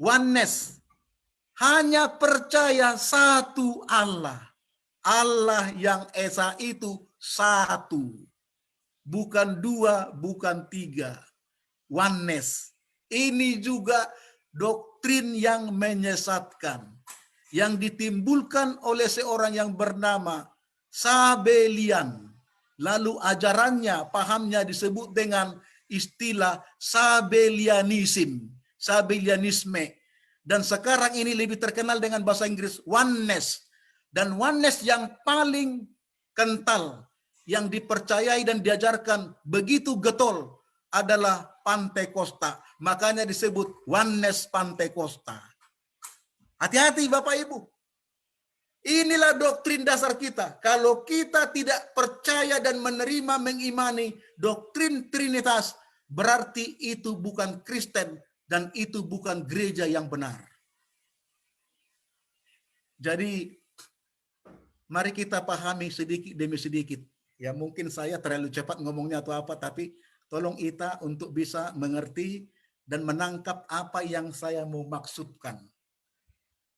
S1: Oneness. Hanya percaya satu Allah. Allah yang Esa itu satu. Bukan 2, bukan 3. Oneness. Ini juga doktrin yang menyesatkan. Yang ditimbulkan oleh seorang yang bernama Sabellian. Lalu ajarannya, pahamnya disebut dengan istilah Sabellianism. Sabellianisme. Dan sekarang ini lebih terkenal dengan bahasa Inggris oneness. Dan oneness yang paling kental, yang dipercayai dan diajarkan begitu getol adalah Pantekosta. Makanya disebut oneness Pantekosta. Hati-hati Bapak Ibu. Inilah doktrin dasar kita. Kalau kita tidak percaya dan menerima, mengimani doktrin Trinitas, berarti itu bukan Kristen dan itu bukan gereja yang benar. Jadi mari kita pahami sedikit demi sedikit. Ya mungkin saya terlalu cepat ngomongnya atau apa, tapi tolong Ita untuk bisa mengerti dan menangkap apa yang saya mau maksudkan.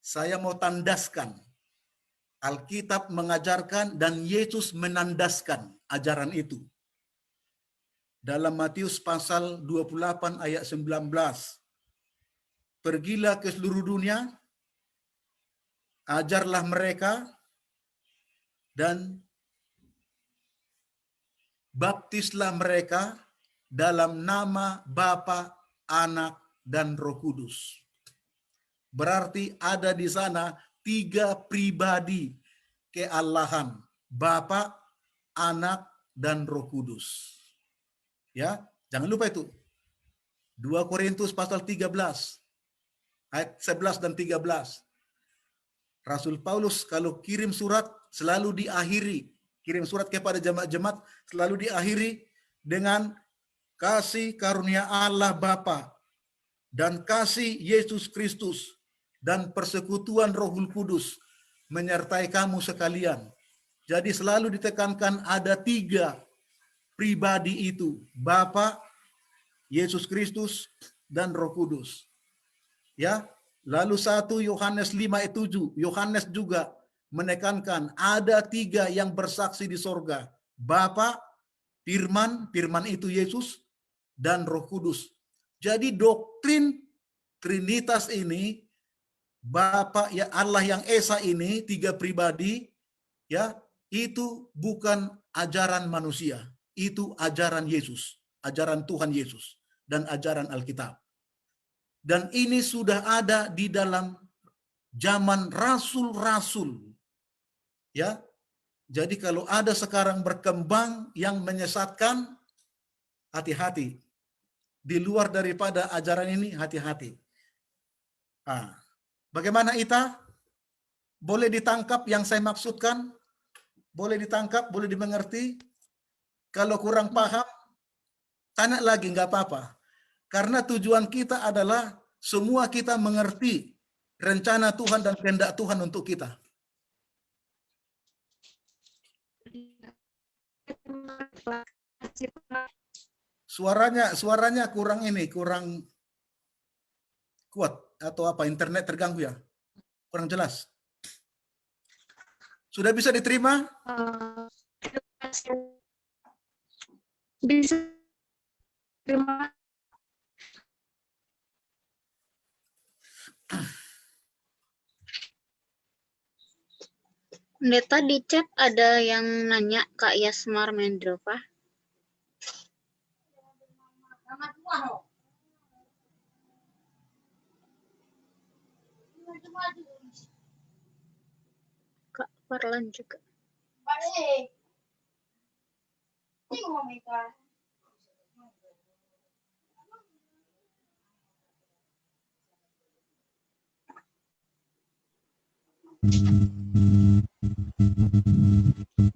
S1: Saya mau tandaskan. Alkitab mengajarkan dan Yesus menandaskan ajaran itu. Dalam Matius pasal 28 ayat 19. Pergilah ke seluruh dunia, ajarlah mereka, dan baptislah mereka dalam nama Bapa, Anak, dan Roh Kudus. Berarti ada di sana 3 pribadi keallahan, Bapa, Anak, dan Roh Kudus. Ya, jangan lupa itu. 2 Korintus pasal 13 ayat 11 dan 13. Rasul Paulus kalau kirim surat selalu diakhiri, kirim surat kepada jemaat-jemaat selalu diakhiri dengan kasih karunia Allah Bapa dan kasih Yesus Kristus dan persekutuan Rohul Kudus menyertai kamu sekalian. Jadi selalu ditekankan ada 3 pribadi itu, Bapa, Yesus Kristus, dan Roh Kudus. Ya, lalu 1 Yohanes 5 ayat 7, Yohanes juga menekankan ada 3 yang bersaksi di sorga, Bapa, Firman, Firman itu Yesus, dan Roh Kudus. Jadi doktrin Trinitas ini, Bapa ya Allah yang Esa ini 3 pribadi, ya itu bukan ajaran manusia, itu ajaran Yesus, ajaran Tuhan Yesus dan ajaran Alkitab. Dan ini sudah ada di dalam zaman rasul-rasul. Ya. Jadi kalau ada sekarang berkembang yang menyesatkan, hati-hati. Di luar daripada ajaran ini, hati-hati. Nah, bagaimana Ita? Boleh ditangkap yang saya maksudkan? Boleh ditangkap, boleh dimengerti? Kalau kurang paham, tanya lagi, nggak apa-apa. Karena tujuan kita adalah semua kita mengerti rencana Tuhan dan kehendak Tuhan untuk kita. Suaranya kurang kurang kuat atau apa? Internet terganggu ya? Kurang jelas. Sudah bisa diterima?
S4: Bisa terima.
S2: Pendeta, di chat ada yang nanya Kak Yasmar Mendrova. Kak Farlan juga.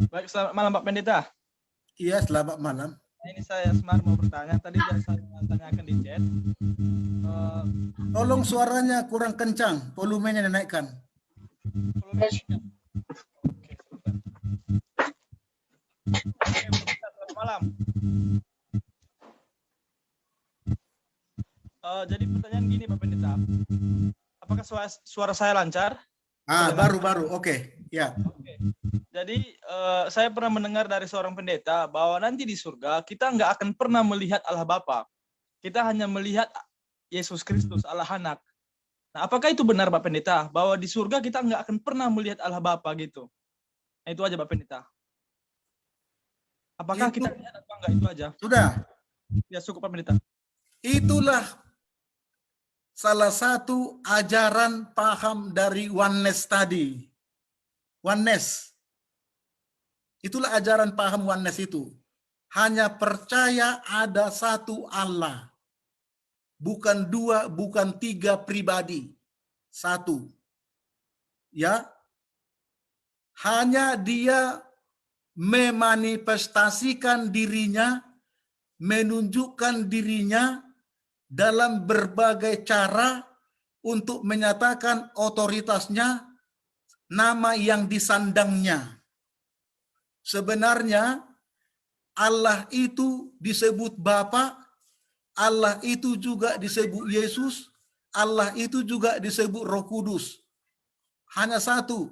S5: Baik, selamat malam Pak Pendeta.
S1: Iya, selamat malam.
S5: Nah, ini saya Semar mau bertanya. Tadi sudah saya tanyakan di chat.
S1: Tolong suaranya kurang kencang, volumenya dinaikkan.
S5: Oke, sebentar. Oke, selamat malam. Jadi pertanyaan gini Pak Pendeta. Apakah suara saya lancar?
S1: Baru-baru, oke. Ya.
S5: Oke. Jadi saya pernah mendengar dari seorang pendeta bahwa nanti di surga kita nggak akan pernah melihat Allah Bapa. Kita hanya melihat Yesus Kristus, Allah Anak. Nah, apakah itu benar Pak Pendeta? Bahwa di surga kita nggak akan pernah melihat Allah Bapa gitu. Nah, itu aja Pak Pendeta. Apakah kita lihat apa enggak, itu aja.
S1: Sudah.
S5: Ya cukup Pak Pendeta.
S1: Itulah salah satu ajaran paham dari oneness tadi. Oneness. Itulah ajaran paham oneness itu. Hanya percaya ada satu Allah. Bukan 2, bukan 3 pribadi. 1. Ya. Hanya dia memanifestasikan dirinya, menunjukkan dirinya dalam berbagai cara untuk menyatakan otoritasnya, nama yang disandangnya. Sebenarnya Allah itu disebut Bapa, Allah itu juga disebut Yesus, Allah itu juga disebut Roh Kudus. Hanya satu.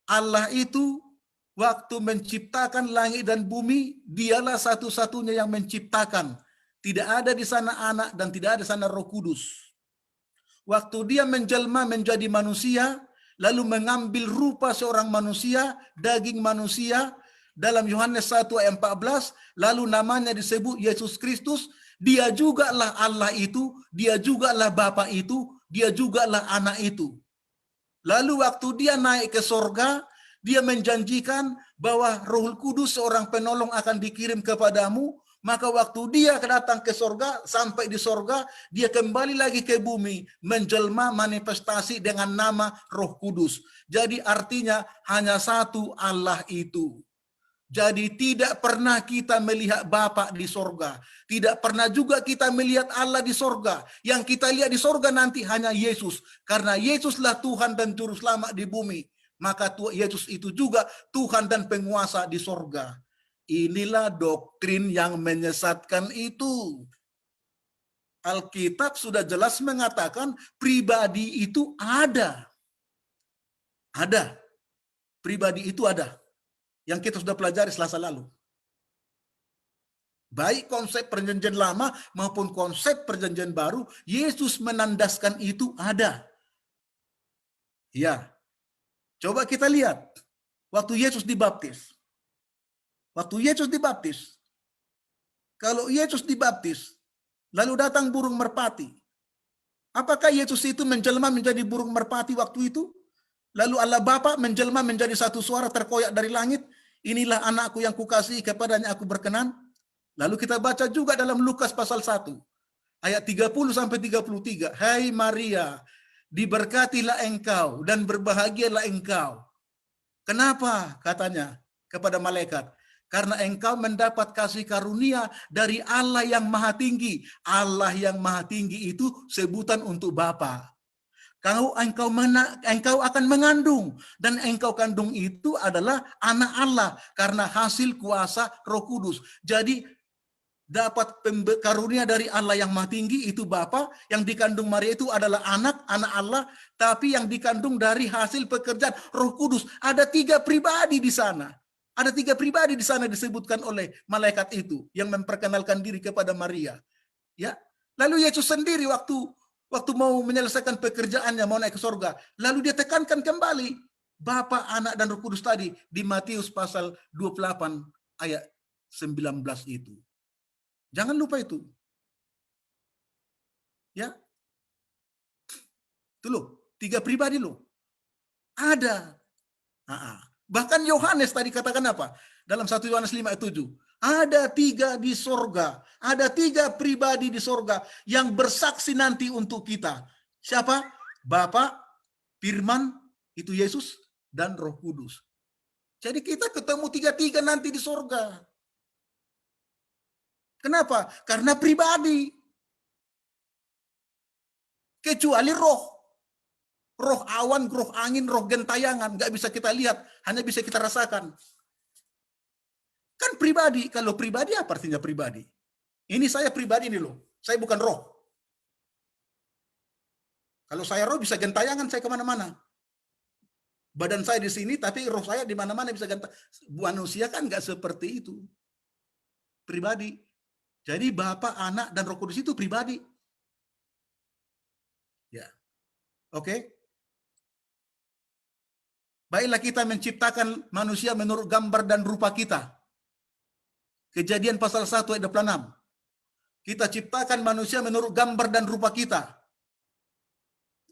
S1: Allah itu waktu menciptakan langit dan bumi, dialah satu-satunya yang menciptakan. Tidak ada di sana anak dan tidak ada di sana Roh Kudus. Waktu dia menjelma menjadi manusia, lalu mengambil rupa seorang manusia, daging manusia, dalam Yohanes 1 ayat 14, lalu namanya disebut Yesus Kristus, dia jugalah Allah itu, dia jugalah Bapa itu, dia jugalah Anak itu. Lalu waktu dia naik ke sorga, dia menjanjikan bahwa Roh Kudus seorang penolong akan dikirim kepadamu. Maka waktu dia datang ke sorga, sampai di sorga, dia kembali lagi ke bumi, menjelma manifestasi dengan nama Roh Kudus. Jadi artinya hanya satu Allah itu. Jadi tidak pernah kita melihat Bapa di sorga. Tidak pernah juga kita melihat Allah di sorga. Yang kita lihat di sorga nanti hanya Yesus. Karena Yesuslah Tuhan dan Juru Selamat di bumi. Maka Yesus itu juga Tuhan dan penguasa di sorga. Inilah doktrin yang menyesatkan itu. Alkitab sudah jelas mengatakan pribadi itu ada. Ada. Pribadi itu ada. Yang kita sudah pelajari Selasa lalu. Baik konsep perjanjian lama maupun konsep perjanjian baru, Yesus menandaskan itu ada. Ya. Coba kita lihat. Waktu Yesus dibaptis. Waktu Yesus dibaptis, kalau Yesus dibaptis, lalu datang burung merpati. Apakah Yesus itu menjelma menjadi burung merpati waktu itu? Lalu Allah Bapa menjelma menjadi satu suara terkoyak dari langit. Inilah anakku yang kukasihi, kepadanya aku berkenan. Lalu kita baca juga dalam Lukas pasal 1, ayat 30 sampai 33. Hai Maria, diberkatilah engkau dan berbahagialah engkau. Kenapa? Katanya kepada malaikat. Karena engkau mendapat kasih karunia dari Allah yang maha tinggi. Allah yang maha tinggi itu sebutan untuk Bapa. Engkau akan mengandung. Dan engkau kandung itu adalah anak Allah. Karena hasil kuasa Roh Kudus. Jadi dapat karunia dari Allah yang maha tinggi itu Bapa. Yang dikandung Maria itu adalah anak Allah. Tapi yang dikandung dari hasil pekerjaan Roh Kudus. Ada 3 pribadi di sana. Ada 3 pribadi di sana disebutkan oleh malaikat itu yang memperkenalkan diri kepada Maria. Ya, lalu Yesus sendiri waktu mau menyelesaikan pekerjaannya, mau naik ke surga, lalu dia tekankan kembali Bapa, Anak dan Roh Kudus tadi di Matius pasal 28 ayat 19 itu. Jangan lupa itu. Ya. Itu loh, 3 pribadi loh. Ada. Bahkan Yohanes tadi katakan apa? Dalam 1 Yohanes 5 ayat 7. Ada 3 di sorga. Ada 3 pribadi di sorga yang bersaksi nanti untuk kita. Siapa? Bapa, Firman, itu Yesus, dan Roh Kudus. Jadi kita ketemu 3-3 nanti di sorga. Kenapa? Karena pribadi. Kecuali roh. Roh awan, roh angin, roh gentayangan. Nggak bisa kita lihat, hanya bisa kita rasakan. Kan pribadi. Kalau pribadi apa artinya pribadi? Ini saya pribadi ini loh. Saya bukan roh. Kalau saya roh bisa gentayangan saya kemana-mana. Badan saya di sini, tapi roh saya di mana-mana bisa gentayangan. Manusia kan nggak seperti itu. Pribadi. Jadi Bapa, Anak, dan Roh Kudus itu pribadi. Ya. Oke. Baiklah kita menciptakan manusia menurut gambar dan rupa kita. Kejadian pasal 1 ayat 26. Kita ciptakan manusia menurut gambar dan rupa kita.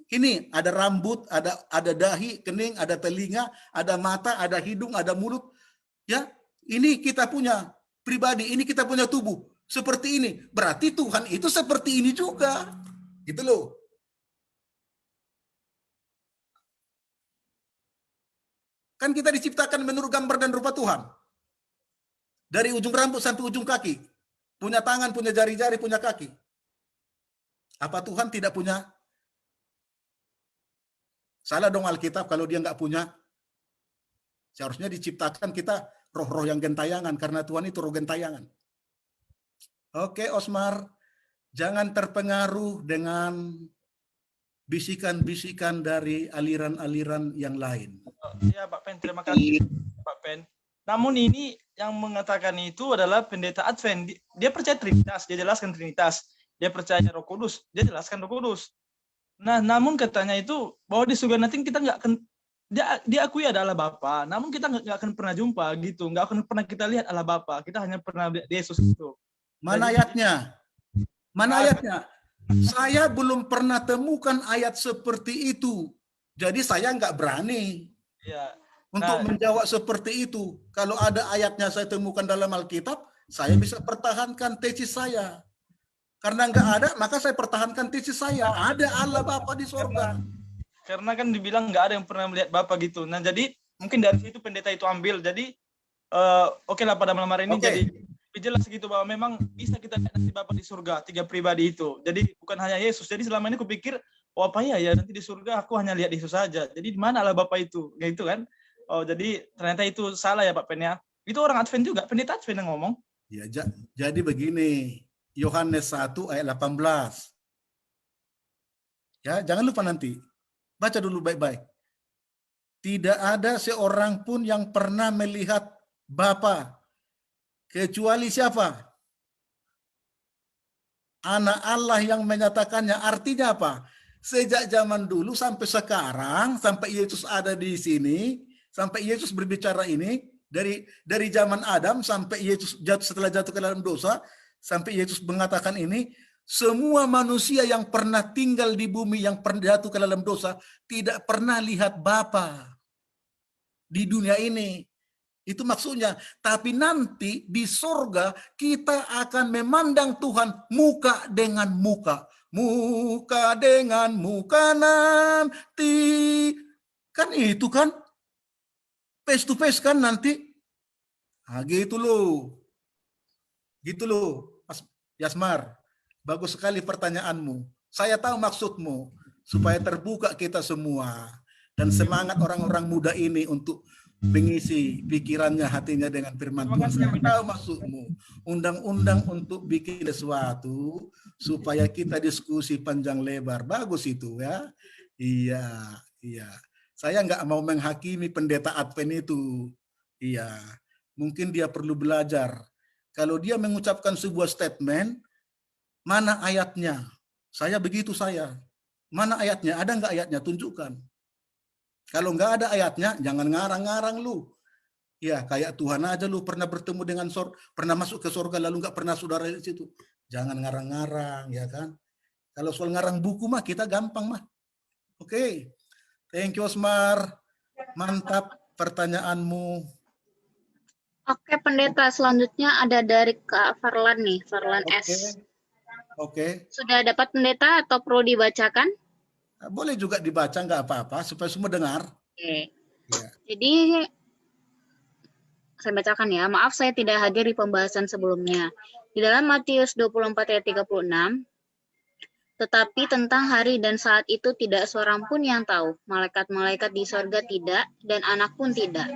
S1: Ini ada rambut, ada dahi, kening, ada telinga, ada mata, ada hidung, ada mulut. Ya, ini kita punya pribadi, ini kita punya tubuh. Seperti ini. Berarti Tuhan itu seperti ini juga. Gitu loh. Kan kita diciptakan menurut gambar dan rupa Tuhan. Dari ujung rambut sampai ujung kaki. Punya tangan, punya jari-jari, punya kaki. Apa Tuhan tidak punya? Salah dong Alkitab kalau dia nggak punya. Seharusnya diciptakan kita roh-roh yang gentayangan. Karena Tuhan itu roh gentayangan. Oke Osmar. Jangan terpengaruh dengan bisikan-bisikan dari aliran-aliran yang lain.
S5: Ya Pak Pen, terima kasih Pak Pen. Namun ini yang mengatakan itu adalah pendeta Advent. Dia percaya Trinitas, dia jelaskan Trinitas. Dia percaya Roh Kudus, dia jelaskan Roh Kudus. Nah, namun katanya itu bahwa di surga nanti kita nggak dia diakui adalah Bapa, namun kita nggak akan pernah jumpa gitu, nggak akan pernah kita lihat Allah Bapa, kita hanya pernah lihat Yesus itu.
S1: Mana
S5: Jadi-
S1: ayatnya? Mana ayatnya? Saya belum pernah temukan ayat seperti itu. Jadi saya nggak berani
S5: Ya,
S1: untuk
S5: Nah.
S1: menjawab seperti itu. Kalau ada ayatnya saya temukan dalam Alkitab, saya bisa pertahankan tesis saya. Karena nggak ada, maka saya pertahankan tesis saya. Ada Allah Bapa di sorga.
S5: karena kan dibilang nggak ada yang pernah melihat Bapa gitu. Nah, jadi mungkin dari situ pendeta itu ambil. Jadi oke lah pada malam hari ini
S1: Oke.
S5: jadi jelas gitu bahwa memang bisa kita lihat nanti Bapa di surga, 3 pribadi itu. Jadi bukan hanya Yesus. Jadi selama ini kupikir, oh apa ya nanti di surga aku hanya lihat Yesus saja. Jadi di mana Allah Bapa itu? Kayak itu kan. Oh, jadi ternyata itu salah ya Pak Pen ya. Itu orang Advent juga, pendeta Advent yang ngomong.
S1: Ya, jadi begini, Yohanes 1 ayat 18. Ya, jangan lupa nanti. Baca dulu baik-baik. Tidak ada seorang pun yang pernah melihat Bapa kecuali siapa? Anak Allah yang menyatakannya. Artinya apa? Sejak zaman dulu sampai sekarang, sampai Yesus ada di sini, sampai Yesus berbicara ini, dari zaman Adam sampai Yesus setelah jatuh ke dalam dosa, sampai Yesus mengatakan ini, semua manusia yang pernah tinggal di bumi yang pernah jatuh ke dalam dosa tidak pernah lihat Bapa di dunia ini. Itu maksudnya. Tapi nanti di surga kita akan memandang Tuhan muka dengan muka. Muka dengan muka nanti. Kan itu kan. Face to face kan nanti. Nah, gitu loh. Gitu loh. Mas Yasmar. Bagus sekali pertanyaanmu. Saya tahu maksudmu. Supaya terbuka kita semua. Dan semangat orang-orang muda ini untuk mengisi pikirannya, hatinya dengan firman Tuhan. Saya tahu maksudmu. Undang-undang untuk bikin sesuatu supaya kita diskusi panjang lebar. Bagus itu ya. Iya, iya. Saya nggak mau menghakimi pendeta Advent itu. Iya. Mungkin dia perlu belajar. Kalau dia mengucapkan sebuah statement, mana ayatnya? Saya begitu saya. Mana ayatnya? Ada nggak ayatnya? Tunjukkan. Kalau nggak ada ayatnya, jangan ngarang-ngarang lu. Ya, kayak Tuhan aja lu pernah bertemu dengan pernah masuk ke surga lalu nggak pernah saudara di situ. Jangan ngarang-ngarang, ya kan? Kalau soal ngarang buku mah kita gampang mah. Oke. Thank you, Osmar. Mantap pertanyaanmu.
S2: Oke, pendeta. Selanjutnya ada dari Kak Farlan nih, Farlan
S1: Oke.
S2: S.
S1: Oke.
S2: Sudah dapat pendeta atau perlu dibacakan?
S1: Boleh juga dibaca, nggak apa-apa, supaya semua dengar.
S2: Oke.
S1: Ya.
S2: Jadi, saya bacakan ya. Maaf saya tidak hadir di pembahasan sebelumnya. Di dalam Matius 24 ayat 36, tetapi tentang hari dan saat itu tidak seorang pun yang tahu. Malaikat-malaikat di sorga tidak, dan anak pun tidak.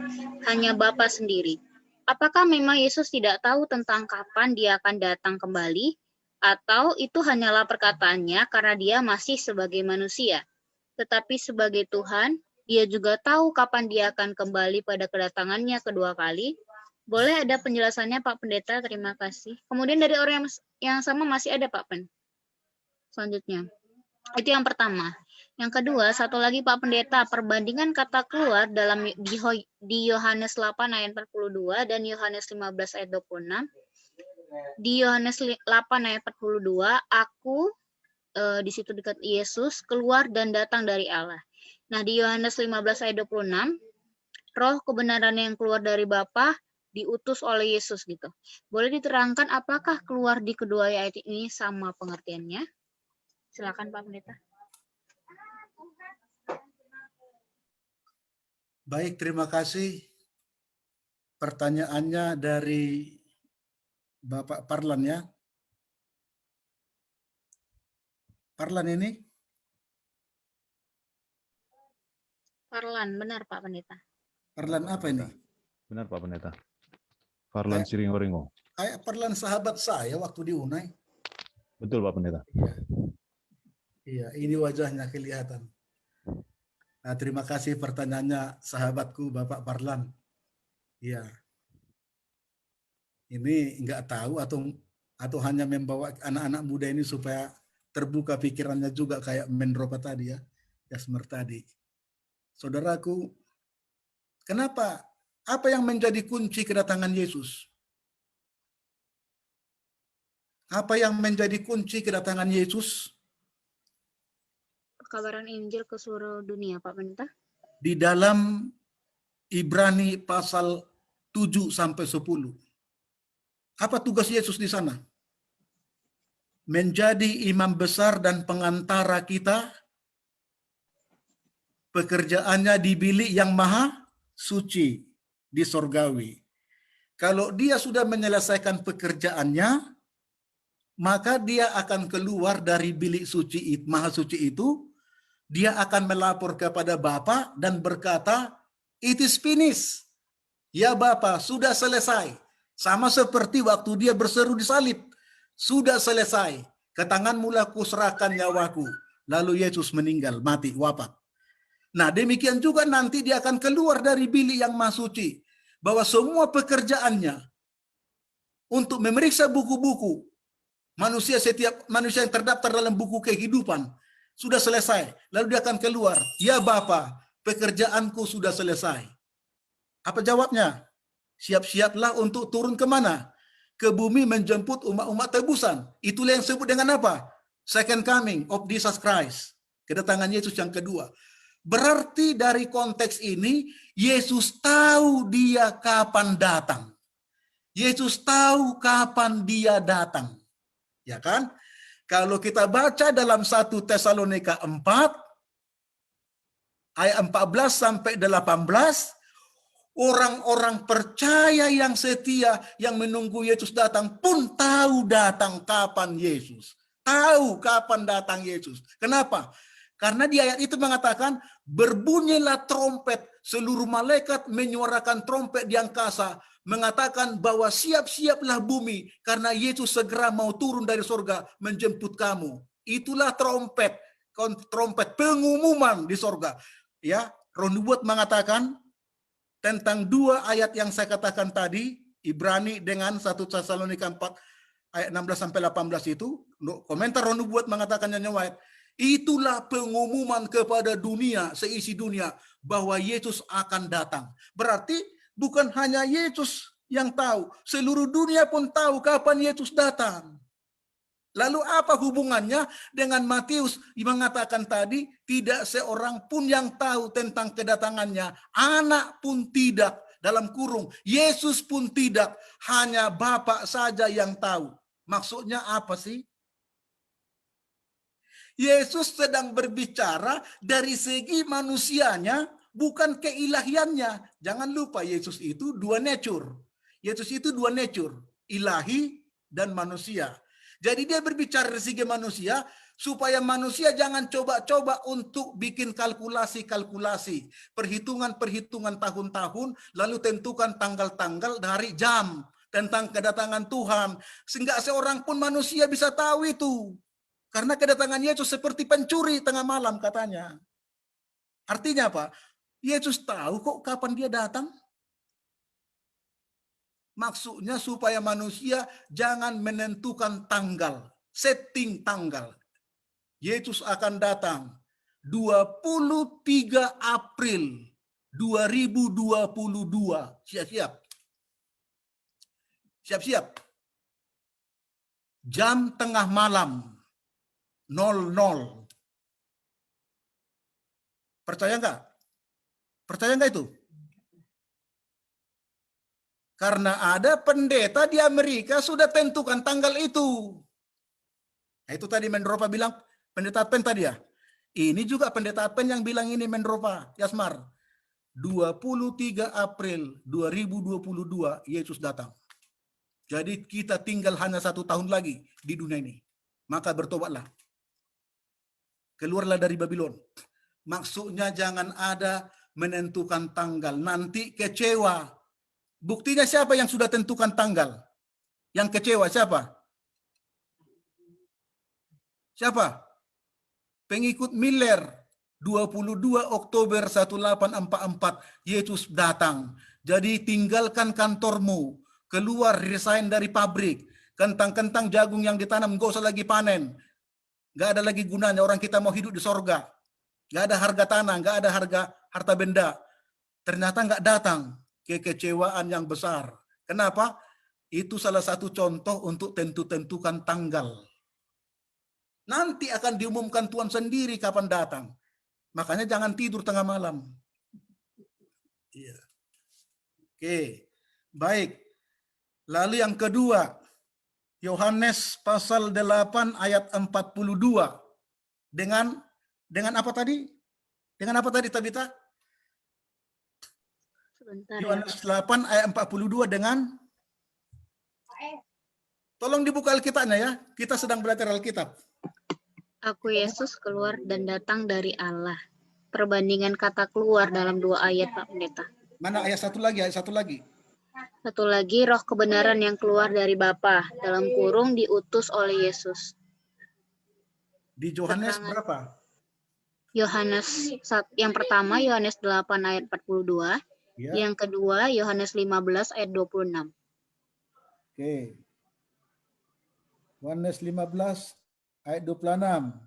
S2: Hanya Bapa sendiri. Apakah memang Yesus tidak tahu tentang kapan dia akan datang kembali? Atau itu hanyalah perkataannya karena dia masih sebagai manusia? Tetapi sebagai Tuhan, dia juga tahu kapan dia akan kembali pada kedatangannya kedua kali. Boleh ada penjelasannya Pak Pendeta? Terima kasih. Kemudian dari orang yang sama masih ada Pak Pen. Selanjutnya. Itu yang pertama. Yang kedua, satu lagi Pak Pendeta, perbandingan kata keluar dalam di Yohanes 8 ayat 42 dan Yohanes 15 ayat 26. Di Yohanes 8 ayat 42, aku di situ dekat Yesus keluar dan datang dari Allah. Nah, di Yohanes 15 ayat 26, roh kebenaran yang keluar dari Bapa diutus oleh Yesus gitu. Boleh diterangkan apakah keluar di kedua ayat ini sama pengertiannya? Silakan Pak Pendeta.
S1: Baik, terima kasih. Pertanyaannya dari Bapak Parlan ya. Parlan ini?
S2: Parlan, benar Pak Pendeta.
S1: Parlan apa ini?
S6: Benar Pak Pendeta. Farlan Siringo-Ringo.
S1: Kayak Parlan sahabat saya waktu di Unai.
S6: Betul Pak Pendeta.
S1: Iya, ini wajahnya kelihatan. Nah, terima kasih pertanyaannya sahabatku Bapak Parlan. Iya. Ini nggak tahu atau hanya membawa anak-anak muda ini supaya terbuka pikirannya juga kayak Mendropa tadi ya, Yasmer tadi. Saudaraku, Kenapa? Apa yang menjadi kunci kedatangan Yesus? Apa yang menjadi kunci kedatangan Yesus?
S2: Pekabaran Injil ke seluruh dunia, Pak Pendeta.
S1: Di dalam Ibrani pasal 7 sampai 10. Apa tugas Yesus di sana? Menjadi imam besar dan pengantara kita. Pekerjaannya di bilik yang maha suci di sorgawi. Kalau dia sudah menyelesaikan pekerjaannya, maka dia akan keluar dari bilik suci maha suci itu. Dia akan melapor kepada Bapa dan berkata, "It is finished." Ya Bapa, sudah selesai. Sama seperti waktu dia berseru di salib. Sudah selesai. Ke tanganmu lah kuserahkan nyawaku. Lalu Yesus meninggal, mati, wafat. Nah, demikian juga nanti dia akan keluar dari bilik yang maha suci. Bahwa semua pekerjaannya untuk memeriksa buku-buku setiap manusia yang terdaftar dalam buku kehidupan sudah selesai. Lalu dia akan keluar. Ya Bapa, pekerjaanku sudah selesai. Apa jawabnya? Siap-siaplah untuk turun kemana? Ke bumi menjemput umat-umat tebusan. Itulah yang disebut dengan apa? Second coming of Jesus Christ. Kedatangan Yesus yang kedua. Berarti dari konteks ini, Yesus tahu dia kapan datang. Yesus tahu kapan dia datang. Ya kan? Kalau kita baca dalam 1 Tesalonika 4, ayat 14 sampai 18, orang-orang percaya yang setia yang menunggu Yesus datang pun tahu datang kapan Yesus. Tahu kapan datang Yesus. Kenapa? Karena di ayat itu mengatakan, berbunyilah trompet, seluruh malaikat menyuarakan trompet di angkasa, mengatakan bahwa siap-siaplah bumi, karena Yesus segera mau turun dari surga menjemput kamu. Itulah trompet pengumuman di surga. Ya, Ron Wood mengatakan tentang dua ayat yang saya katakan tadi, Ibrani dengan 1 Tesalonika 4 ayat 16 sampai 18 itu, komentar Ron Wood mengatakan yang White, itulah pengumuman kepada dunia, seisi dunia, bahwa Yesus akan datang. Berarti bukan hanya Yesus yang tahu, seluruh dunia pun tahu kapan Yesus datang. Lalu apa hubungannya dengan Matius yang mengatakan tadi, tidak seorang pun yang tahu tentang kedatangannya, anak pun tidak, dalam kurung, Yesus pun tidak, hanya Bapa saja yang tahu. Maksudnya apa sih? Yesus sedang berbicara dari segi manusianya, bukan keilahiannya. Jangan lupa Yesus itu dua nature. Yesus itu dua nature, ilahi dan manusia. Jadi dia berbicara dari segi manusia, supaya manusia jangan coba-coba untuk bikin kalkulasi-kalkulasi, perhitungan-perhitungan tahun-tahun, lalu tentukan tanggal-tanggal dari jam tentang kedatangan Tuhan. Sehingga seorang pun manusia bisa tahu itu. Karena kedatangan Yesus seperti pencuri tengah malam katanya. Artinya apa? Yesus tahu kok kapan dia datang. Maksudnya supaya manusia jangan menentukan tanggal, setting tanggal. Yesus akan datang 23 April 2022. Siap-siap. Siap-siap. Jam tengah malam 00. Percaya enggak? Percaya enggak itu? Karena ada pendeta di Amerika sudah tentukan tanggal itu. Nah, itu tadi Mendropa bilang, pendeta Advent tadi ya. Ini juga pendeta Advent yang bilang ini Mendropa, Yasmar. 23 April 2022 Yesus datang. Jadi kita tinggal hanya 1 tahun lagi di dunia ini. Maka bertobatlah. Keluarlah dari Babylon. Maksudnya jangan ada menentukan tanggal. Nanti kecewa. Buktinya siapa yang sudah tentukan tanggal? Yang kecewa siapa? Siapa? Pengikut Miller. 22 Oktober 1844 Yesus datang. Jadi tinggalkan kantormu. Keluar, resign dari pabrik. Kentang-kentang jagung yang ditanam gak usah lagi panen. Gak ada lagi gunanya. Orang kita mau hidup di sorga. Gak ada harga tanah, gak ada harga harta benda. ternyata nggak datang, kekecewaan yang besar. Kenapa? Itu salah satu contoh untuk tentukan tanggal. Nanti akan diumumkan Tuhan sendiri kapan datang. Makanya jangan tidur tengah malam. Iya. Oke, baik. Lalu yang kedua, Yohanes pasal 8 ayat 42. Dengan apa tadi? Dengan apa tadi, Tabita?
S2: Sebentar ya,
S1: Yohanes
S2: Pak.
S1: 8 ayat 42 dengan? Tolong dibuka Alkitabnya ya. Kita sedang belajar Alkitab.
S2: Aku Yesus keluar dan datang dari Allah. Perbandingan kata keluar dalam 2 ayat, Pak Pendeta.
S1: Mana ayat satu lagi? Ayat satu lagi.
S2: Satu lagi, roh kebenaran yang keluar dari Bapa, dalam kurung diutus oleh Yesus.
S1: Di Yohanes
S2: Keterangan.
S1: berapa?
S2: Yang pertama Yohanes 8 ayat 42,
S1: Ya.
S2: yang kedua Yohanes 15 ayat 26.
S1: Oke. Yohanes 15 ayat 26.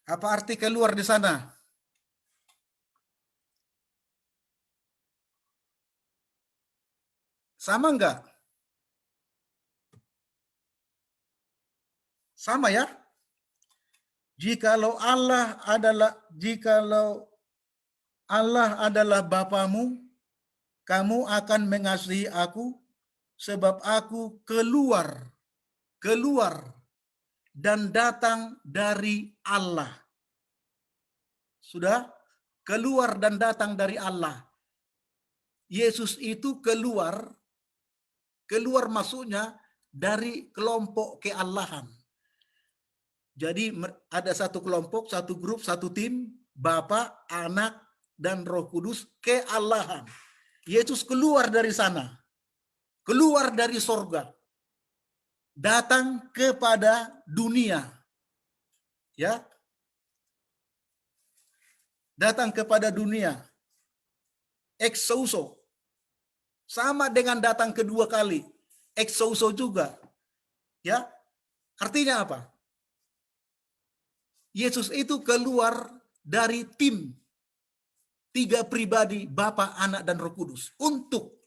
S1: Apa arti keluar di sana? Sama enggak? Sama ya? Jikalau Allah adalah Bapamu, kamu akan mengasihi aku, sebab aku keluar dan datang dari Allah. Sudah? Keluar dan datang dari Allah. Yesus itu keluar maksudnya dari kelompok keallahan. Jadi ada satu kelompok, satu grup, satu tim, Bapa, Anak, dan Roh Kudus, keallahan. Yesus keluar dari sana, keluar dari sorga, datang kepada dunia. Ya, datang kepada dunia. Exouso. Sama dengan datang kedua kali. Exouso juga. Ya, artinya apa? Yesus itu keluar dari tim 3 pribadi, Bapa, Anak, dan Roh Kudus untuk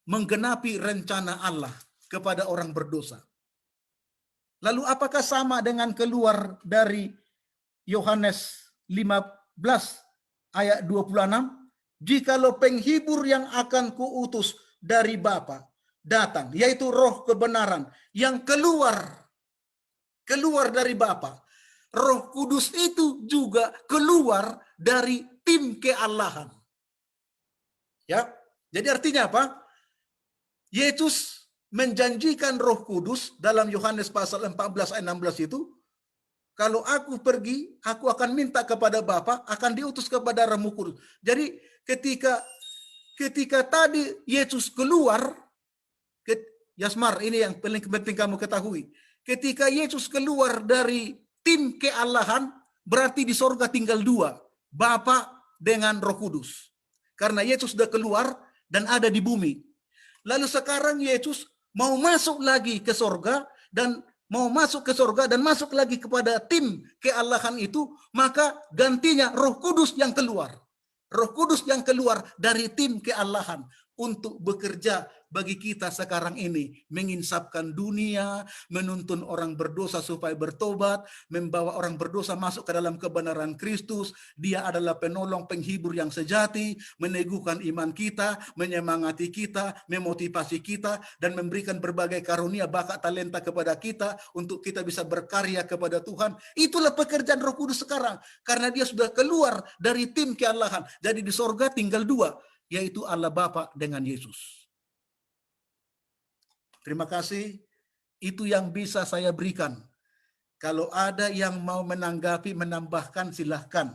S1: menggenapi rencana Allah kepada orang berdosa. Lalu apakah sama dengan keluar dari Yohanes 15 ayat 26? Jikalau penghibur yang akan kuutus dari Bapa datang, yaitu Roh kebenaran yang keluar dari Bapa. Roh Kudus itu juga keluar dari tim keallahan. Ya. Jadi artinya apa? Yesus menjanjikan Roh Kudus dalam Yohanes pasal 14 ayat 16 itu, kalau aku pergi, aku akan minta kepada Bapa, akan diutus kepada Roh Kudus. Jadi ketika tadi Yesus keluar, Yasmar, ini yang paling penting kamu ketahui. Ketika Yesus keluar dari tim keallahan, berarti di sorga tinggal 2, Bapa dengan Roh Kudus. Karena Yesus sudah keluar dan ada di bumi. Lalu sekarang Yesus mau masuk lagi ke sorga dan masuk lagi kepada tim keallahan itu, maka gantinya Roh Kudus yang keluar. Roh Kudus yang keluar dari tim keallahan untuk bekerja bagi kita sekarang ini, menginsapkan dunia, menuntun orang berdosa supaya bertobat, membawa orang berdosa masuk ke dalam kebenaran Kristus. Dia adalah penolong, penghibur yang sejati, meneguhkan iman kita, menyemangati kita, memotivasi kita, dan memberikan berbagai karunia, bakat, talenta kepada kita untuk kita bisa berkarya kepada Tuhan. Itulah pekerjaan Roh Kudus sekarang, karena dia sudah keluar dari tim keallahan. Jadi di sorga tinggal 2, yaitu Allah Bapa dengan Yesus. Terima kasih. Itu yang bisa saya berikan. Kalau ada yang mau menanggapi, menambahkan, silahkan.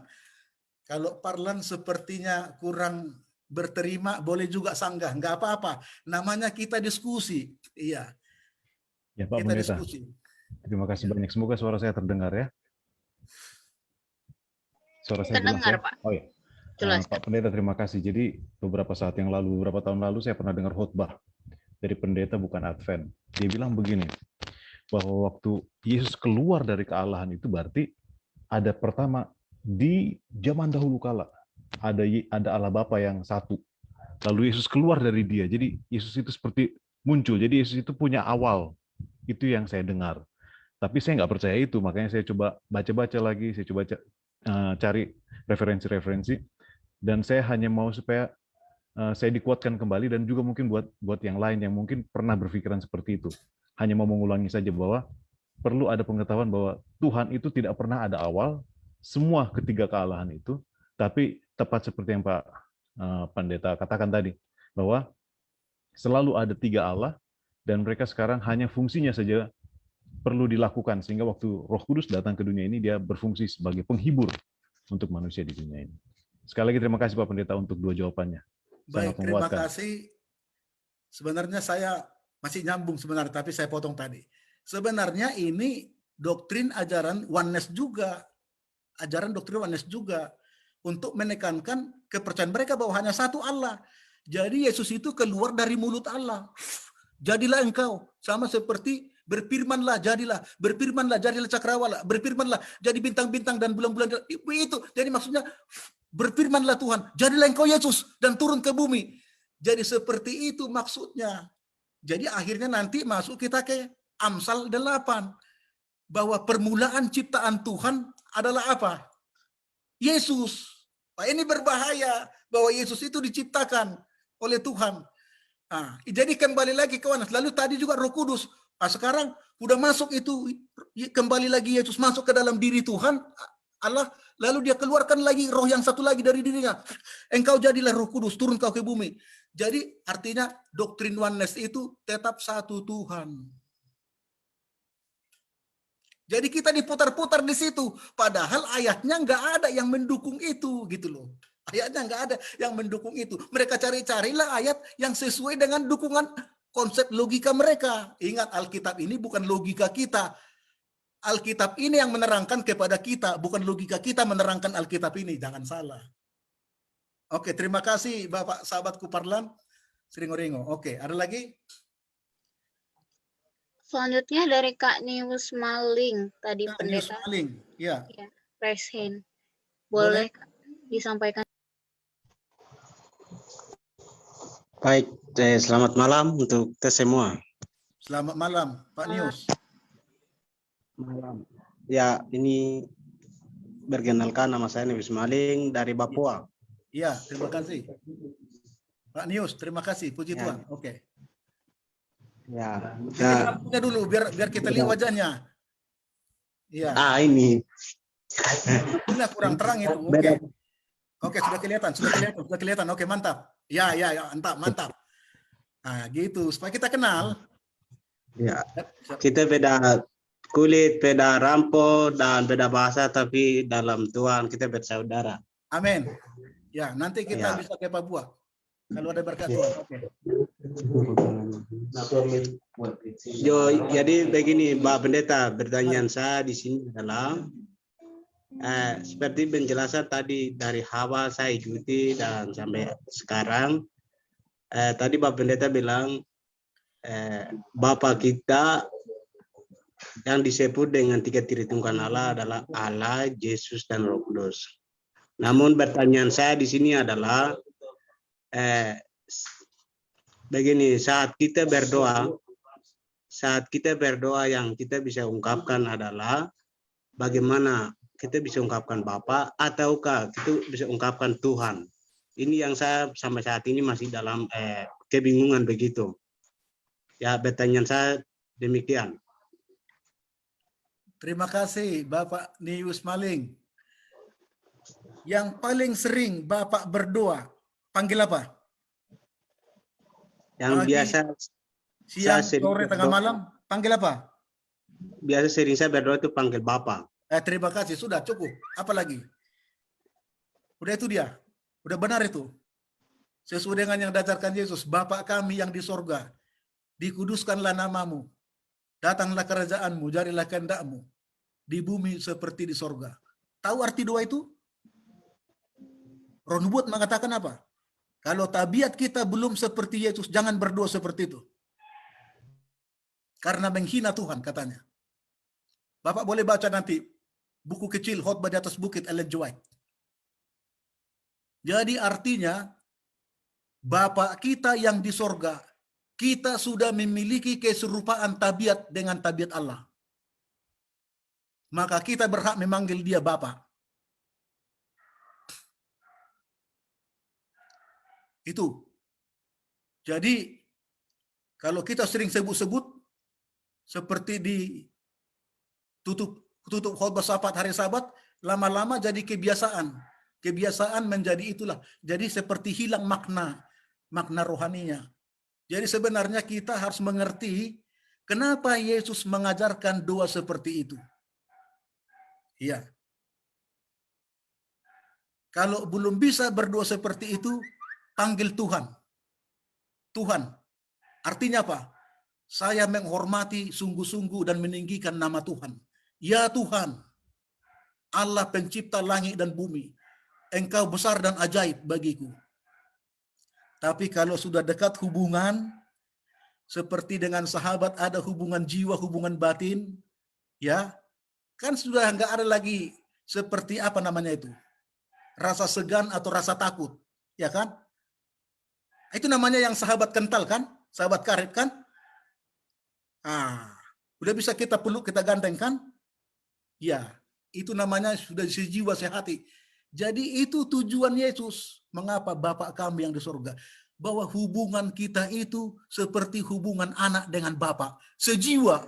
S1: Kalau Parlan sepertinya kurang berterima, boleh juga sanggah. Nggak apa-apa. Namanya kita diskusi. Iya.
S6: Ya Pak
S1: Kita
S6: Pendeta,
S1: diskusi.
S6: terima kasih banyak. Semoga suara saya terdengar ya. Suara saya jelas
S2: Terdengar,
S6: ya?
S2: Pak.
S6: Oh ya.
S2: Jelas.
S6: Pak Pendeta, terima kasih. Jadi beberapa tahun lalu saya pernah dengar khotbah dari pendeta bukan Advent. Dia bilang begini, bahwa waktu Yesus keluar dari kealahan itu berarti ada pertama di zaman dahulu kala ada Allah Bapa yang satu. Lalu Yesus keluar dari dia. Jadi Yesus itu seperti muncul. Jadi Yesus itu punya awal. Itu yang saya dengar. Tapi saya nggak percaya itu, makanya saya coba baca-baca lagi, saya coba cari referensi-referensi, dan saya hanya mau supaya saya dikuatkan kembali, dan juga mungkin buat yang lain yang mungkin pernah berpikiran seperti itu. Hanya mau mengulangi saja bahwa perlu ada pengetahuan bahwa Tuhan itu tidak pernah ada awal, semua ketiga kealahan itu, tapi tepat seperti yang Pak Pendeta katakan tadi, bahwa selalu ada tiga Allah, dan mereka sekarang hanya fungsinya saja perlu dilakukan, sehingga waktu Roh Kudus datang ke dunia ini, dia berfungsi sebagai penghibur untuk manusia di dunia ini. Sekali lagi terima kasih Pak Pendeta untuk dua jawabannya.
S1: Baik,
S6: Sangat
S1: terima
S6: menguatkan.
S1: kasih. Sebenarnya saya masih nyambung sebenarnya, tapi saya potong tadi. Sebenarnya ini doktrin ajaran oneness juga. Ajaran doktrin oneness juga. Untuk menekankan kepercayaan mereka bahwa hanya satu Allah. Jadi Yesus itu keluar dari mulut Allah. Jadilah engkau. Sama seperti berfirmanlah, jadilah. Berfirmanlah, jadilah cakrawala. Berfirmanlah, jadi bintang-bintang dan bulan-bulan. Itu. Jadi maksudnya, berfirmanlah Tuhan, jadilah engkau Yesus dan turun ke bumi. Jadi seperti itu maksudnya. Jadi akhirnya nanti masuk kita ke Amsal 8. Bahwa permulaan ciptaan Tuhan adalah apa? Yesus. Nah, ini berbahaya bahwa Yesus itu diciptakan oleh Tuhan. Nah, jadi kembali lagi ke mana? Lalu tadi juga Roh Kudus. Nah, sekarang udah masuk itu, kembali lagi Yesus masuk ke dalam diri Tuhan Allah, lalu dia keluarkan lagi roh yang satu lagi dari dirinya. Engkau jadilah Roh Kudus, turun kau ke bumi. Jadi artinya doktrin oneness itu tetap satu Tuhan. Jadi kita diputar-putar di situ, padahal ayatnya nggak ada yang mendukung itu, gitu loh. Ayatnya nggak ada yang mendukung itu. Mereka cari-carilah ayat yang sesuai dengan dukungan konsep logika mereka. Ingat, Alkitab ini bukan logika kita. Alkitab ini yang menerangkan kepada kita, bukan logika kita menerangkan Alkitab ini. Jangan salah. Oke, terima kasih Bapak sahabatku Parlan Siringoringo. Oke, ada lagi?
S2: Selanjutnya dari Kak Nius Maling tadi
S1: News
S2: pendeta.
S1: Maling. Ya.
S2: Ya, raise hand. Boleh disampaikan.
S7: Baik, selamat malam untuk kita semua.
S1: Selamat malam, Pak Nius.
S7: Malam. Ya, ini berkenalkan nama saya Nius Maling dari Papua.
S1: Iya, terima kasih. Pak Nius, terima kasih. Puji
S7: Ya.
S1: Tuhan. Oke.
S7: Ya.
S1: Kita punya dulu biar kita lihat wajahnya. Iya.
S7: Ini.
S1: Ini kurang terang itu. Oke.
S7: Beda.
S1: Oke, sudah kelihatan. Oke, mantap. Ya, mantap. Nah, gitu supaya kita kenal.
S7: Ya. Kita beda kulit, beda rampo, dan beda bahasa, tapi dalam Tuhan kita bersaudara.
S1: Amin. Ya, nanti kita
S7: Ya.
S1: bisa ke Papua. Kalau ada berkat Tuhan. Oke.
S7: Jadi begini, Pak Pendeta, pertanyaan saya di sini adalah seperti penjelasan tadi dari Hawa saya ikuti dan sampai sekarang. Tadi Pak Pendeta bilang Bapa kita yang disebut dengan tiga Tritunggal Allah adalah Allah, Yesus, dan Roh Kudus. Namun pertanyaan saya di sini adalah begini, saat kita berdoa yang kita bisa ungkapkan adalah bagaimana kita bisa ungkapkan Bapa ataukah kita bisa ungkapkan Tuhan. Ini yang saya sampai saat ini masih dalam kebingungan begitu. Ya, pertanyaan saya demikian.
S1: Terima kasih Bapak Nius Maling. Yang paling sering Bapak berdoa, panggil apa?
S7: Yang
S1: Pagi,
S7: biasa
S1: siang,
S7: saya sering
S1: sore, tengah
S7: berdoa.
S1: malam, panggil apa?
S7: Biasa sering saya berdoa itu panggil Bapa.
S1: Terima kasih, sudah cukup. Apa lagi? Udah itu dia. Udah benar itu. Sesuai dengan yang diajarkan Yesus, Bapa kami yang di sorga, dikuduskanlah namamu, datanglah kerajaanmu, jadilah kehendakmu, di bumi seperti di sorga. Tahu arti doa itu? Roh nubuat mengatakan apa? Kalau tabiat kita belum seperti Yesus, jangan berdoa seperti itu. Karena menghina Tuhan katanya. Bapak boleh baca nanti buku kecil Khotbah di atas Bukit Ellen G. White. Jadi artinya Bapa kita yang di sorga, kita sudah memiliki keserupaan tabiat dengan tabiat Allah. Maka kita berhak memanggil dia Bapa. Itu. Jadi kalau kita sering sebut-sebut seperti di tutup khotbah Sabat hari Sabat, lama-lama jadi kebiasaan. Kebiasaan menjadi itulah. Jadi seperti hilang makna rohaninya. Jadi sebenarnya kita harus mengerti kenapa Yesus mengajarkan doa seperti itu. Iya. Kalau belum bisa berdoa seperti itu, panggil Tuhan. Tuhan. Artinya apa? Saya menghormati sungguh-sungguh dan meninggikan nama Tuhan. Ya Tuhan, Allah pencipta langit dan bumi. Engkau besar dan ajaib bagiku. Tapi kalau sudah dekat hubungan, seperti dengan sahabat ada hubungan jiwa, hubungan batin, ya, kan sudah nggak ada lagi seperti apa namanya itu, rasa segan atau rasa takut, ya kan? Itu namanya yang sahabat kental kan, sahabat karib kan? Udah bisa kita peluk, kita gandeng kan? Ya, itu namanya sudah sejiwa sehati. Jadi itu tujuan Yesus. Mengapa Bapa kami yang di surga? Bahwa hubungan kita itu seperti hubungan anak dengan Bapa. Sejiwa,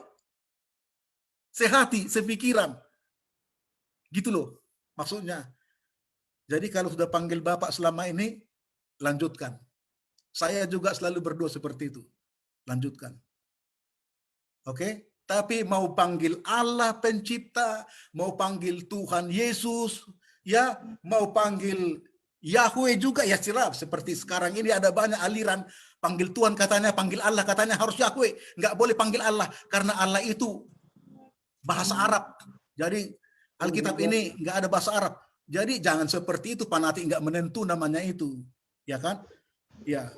S1: sehati, sepikiran. Gitu loh maksudnya. Jadi kalau sudah panggil Bapak selama ini, lanjutkan. Saya juga selalu berdoa seperti itu. Lanjutkan. Oke? Tapi mau panggil Allah pencipta, mau panggil Tuhan Yesus, ya, mau panggil Yahweh juga, ya silap. Seperti sekarang ini ada banyak aliran, panggil Tuhan katanya, panggil Allah katanya harus Yahweh. Nggak boleh panggil Allah, karena Allah itu bahasa Arab. Jadi Alkitab ini nggak ada bahasa Arab. Jadi jangan seperti itu, fanatik nggak menentu namanya itu. Ya kan? Ya.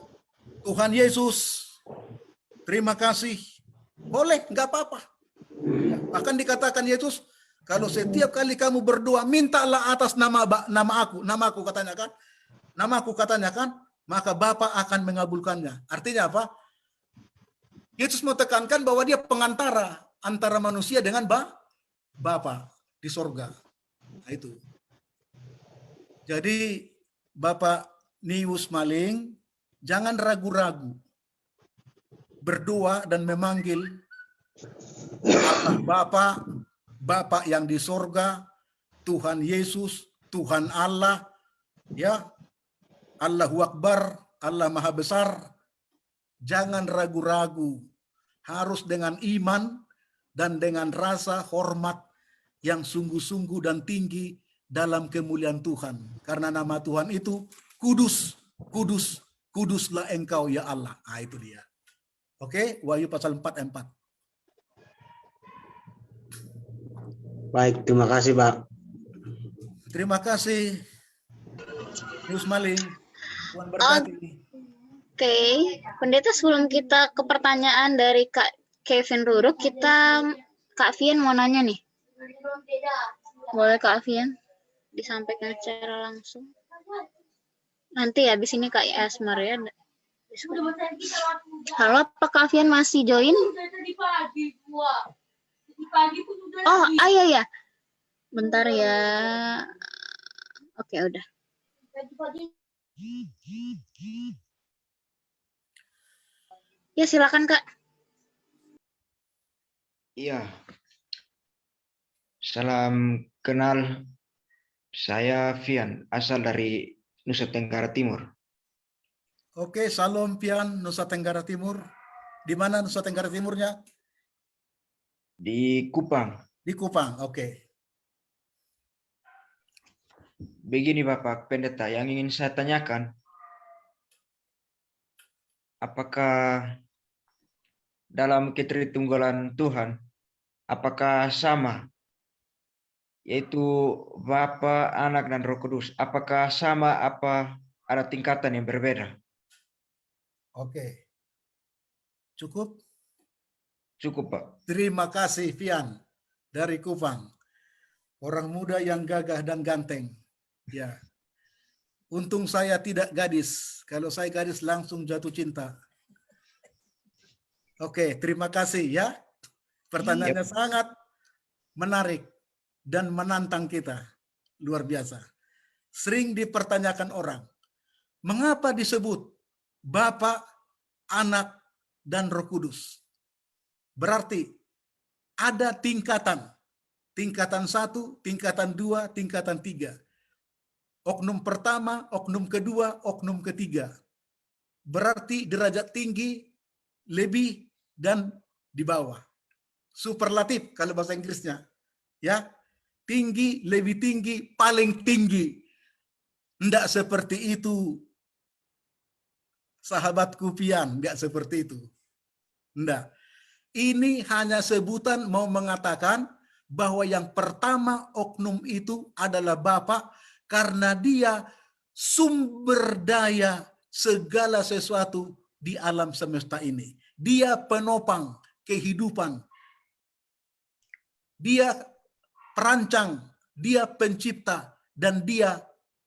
S1: Tuhan Yesus, terima kasih. Boleh, nggak apa-apa. Bahkan dikatakan Yesus, kalau setiap kali kamu berdoa, mintalah atas nama aku katanya kan. Namaku katanya kan, maka Bapa akan mengabulkannya. Artinya apa? Yesus mau tekankan bahwa dia pengantara antara manusia dengan Bapa di sorga. Nah, itu. Jadi Bapak Nius Maling, jangan ragu-ragu berdoa dan memanggil Bapa yang di sorga, Tuhan Yesus, Tuhan Allah, ya, Allahu Akbar, Allah Maha Besar. Jangan ragu-ragu, harus dengan iman dan dengan rasa hormat yang sungguh-sungguh dan tinggi dalam kemuliaan Tuhan. Karena nama Tuhan itu kudus, kudus, kuduslah engkau ya Allah. Nah, itu dia. Oke, Wahyu pasal 4 ayat 4.
S7: Baik, terima kasih Pak.
S1: Terima kasih, Nius Maling. Tuhan berkati.
S2: Oke, Pendeta, sebelum kita ke pertanyaan dari Kak Kevin Ruruk, Kak Vian mau nanya nih. Boleh Kak Vian disampaikan secara langsung? Nanti habis ini Kak Asmar ya. Halo, apa Kak Vian masih join? Oh, iya ya. Bentar ya. Oke, udah. Ya, silakan Kak.
S8: Iya. Salam kenal. Saya Vian, asal dari Nusa Tenggara Timur.
S1: Oke, salam Pian, Nusa Tenggara Timur. Di mana Nusa Tenggara Timurnya?
S8: Di Kupang.
S1: Di Kupang, oke.
S8: Begini Bapak Pendeta, yang ingin saya tanyakan, apakah dalam ketritunggalan Tuhan, apakah sama yaitu Bapa, Anak, dan Roh Kudus. Apakah sama apa ada tingkatan yang berbeda?
S1: Oke. Cukup?
S8: Cukup, Pak.
S1: Terima kasih Fian dari Kupang. Orang muda yang gagah dan ganteng. Ya. Untung saya tidak gadis. Kalau saya gadis langsung jatuh cinta. Oke, terima kasih ya. Pertanyaannya sangat menarik dan menantang kita. Luar biasa. Sering dipertanyakan orang, mengapa disebut Bapa, Anak, dan Roh Kudus? Berarti ada tingkatan. Tingkatan 1, tingkatan 2, tingkatan 3. Oknum pertama, oknum kedua, oknum ketiga. Berarti derajat tinggi, lebih, dan di bawah. Superlatif kalau bahasa Inggrisnya. Ya, tinggi, lebih tinggi, paling tinggi. Enggak seperti itu. Sahabatku Pian, enggak seperti itu. Enggak. Ini hanya sebutan mau mengatakan bahwa yang pertama oknum itu adalah Bapa karena dia sumber daya segala sesuatu di alam semesta ini. Dia penopang kehidupan. Dia perancang, dia pencipta, dan dia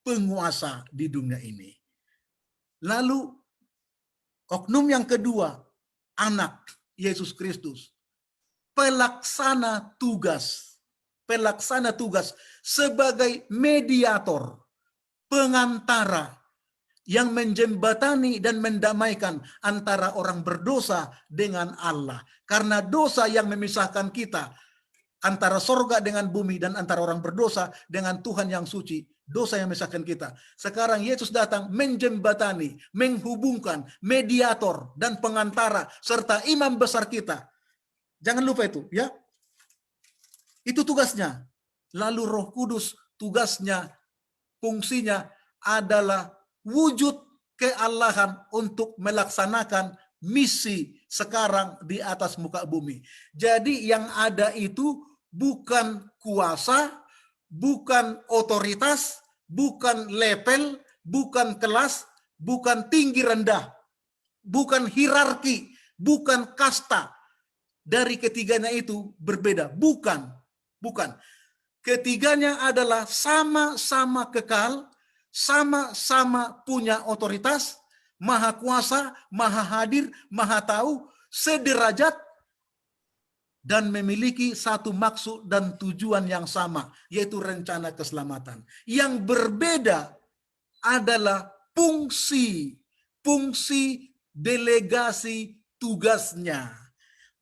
S1: penguasa di dunia ini. Lalu oknum yang kedua, Anak Yesus Kristus, pelaksana tugas sebagai mediator, pengantara yang menjembatani dan mendamaikan antara orang berdosa dengan Allah. Karena dosa yang memisahkan kita antara sorga dengan bumi dan antara orang berdosa dengan Tuhan yang suci. Dosa yang memisahkan kita. Sekarang Yesus datang menjembatani, menghubungkan, mediator dan pengantara serta imam besar kita. Jangan lupa itu, ya. Itu tugasnya. Lalu Roh Kudus tugasnya, fungsinya adalah wujud kealahan untuk melaksanakan misi sekarang di atas muka bumi. Jadi yang ada itu bukan kuasa, bukan otoritas, bukan level, bukan kelas, bukan tinggi rendah, bukan hierarki, bukan kasta. Dari ketiganya itu berbeda. Bukan. Ketiganya adalah sama-sama kekal, sama-sama punya otoritas, maha kuasa, maha hadir, maha tahu, sederajat, dan memiliki satu maksud dan tujuan yang sama, yaitu rencana keselamatan. Yang berbeda adalah fungsi delegasi tugasnya.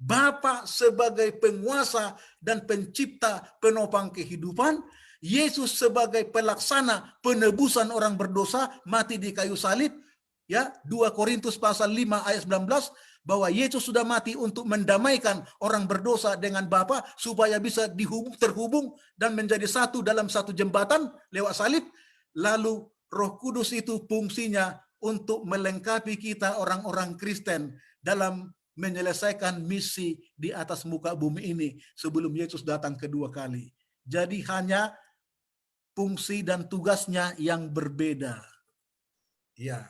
S1: Bapa sebagai penguasa dan pencipta penopang kehidupan, Yesus sebagai pelaksana penebusan orang berdosa mati di kayu salib. Ya, 2 Korintus pasal 5 ayat 19, bahwa Yesus sudah mati untuk mendamaikan orang berdosa dengan Bapa supaya bisa terhubung dan menjadi satu dalam satu jembatan lewat salib. Lalu Roh Kudus itu fungsinya untuk melengkapi kita orang-orang Kristen dalam menyelesaikan misi di atas muka bumi ini sebelum Yesus datang kedua kali. Jadi hanya fungsi dan tugasnya yang berbeda. Ya.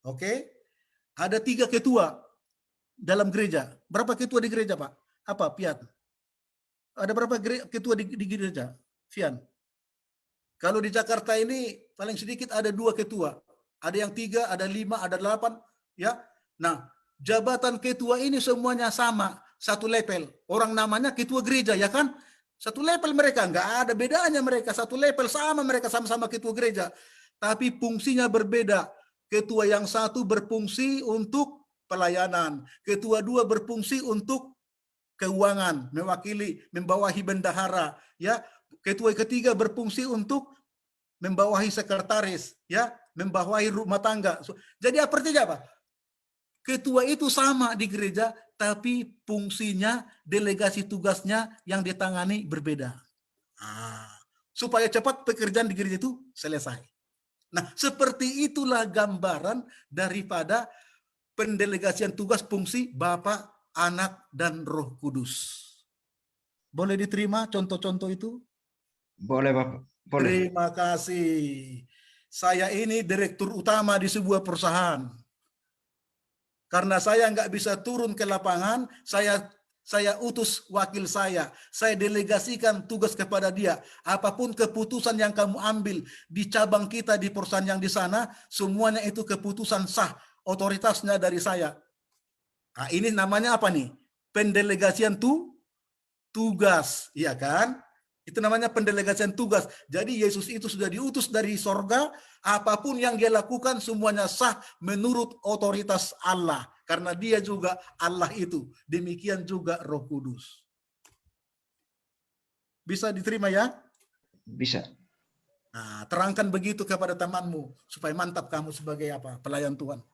S1: Oke. Ada 3 ketua dalam gereja. Berapa ketua di gereja, Pak? Apa, Pian? Ada berapa ketua di gereja, Fian? Kalau di Jakarta ini paling sedikit ada 2 ketua. Ada yang 3, ada 5, ada 8. Ya. Nah, jabatan ketua ini semuanya sama, satu level. Orang namanya ketua gereja, ya kan? Satu level mereka, nggak ada bedanya mereka. Satu level sama mereka, sama-sama ketua gereja. Tapi fungsinya berbeda. Ketua yang satu berfungsi untuk pelayanan. Ketua 2 berfungsi untuk keuangan, mewakili, membawahi bendahara. Ya, ketua ketiga berfungsi untuk membawahi sekretaris, ya, membawahi rumah tangga. Jadi artinya apa? Ketua itu sama di gereja, tapi fungsinya, delegasi tugasnya yang ditangani berbeda. Supaya cepat pekerjaan di gereja itu selesai. Nah, seperti itulah gambaran daripada pendelegasian tugas fungsi Bapa, Anak, dan Roh Kudus. Boleh diterima contoh-contoh itu?
S8: Boleh Bapak. Boleh.
S1: Terima kasih. Saya ini direktur utama di sebuah perusahaan. Karena saya nggak bisa turun ke lapangan, saya utus wakil saya delegasikan tugas kepada dia. Apapun keputusan yang kamu ambil di cabang kita di perusahaan yang di sana, semuanya itu keputusan sah, otoritasnya dari saya. Nah, ini namanya apa nih? Pendelegasian tugas, iya kan? Itu namanya pendelegasian tugas. Jadi Yesus itu sudah diutus dari sorga, apapun yang dia lakukan semuanya sah menurut otoritas Allah. Karena dia juga Allah itu. Demikian juga Roh Kudus. Bisa diterima ya?
S8: Bisa.
S1: Nah, terangkan begitu kepada temanmu supaya mantap kamu sebagai apa? Pelayan Tuhan.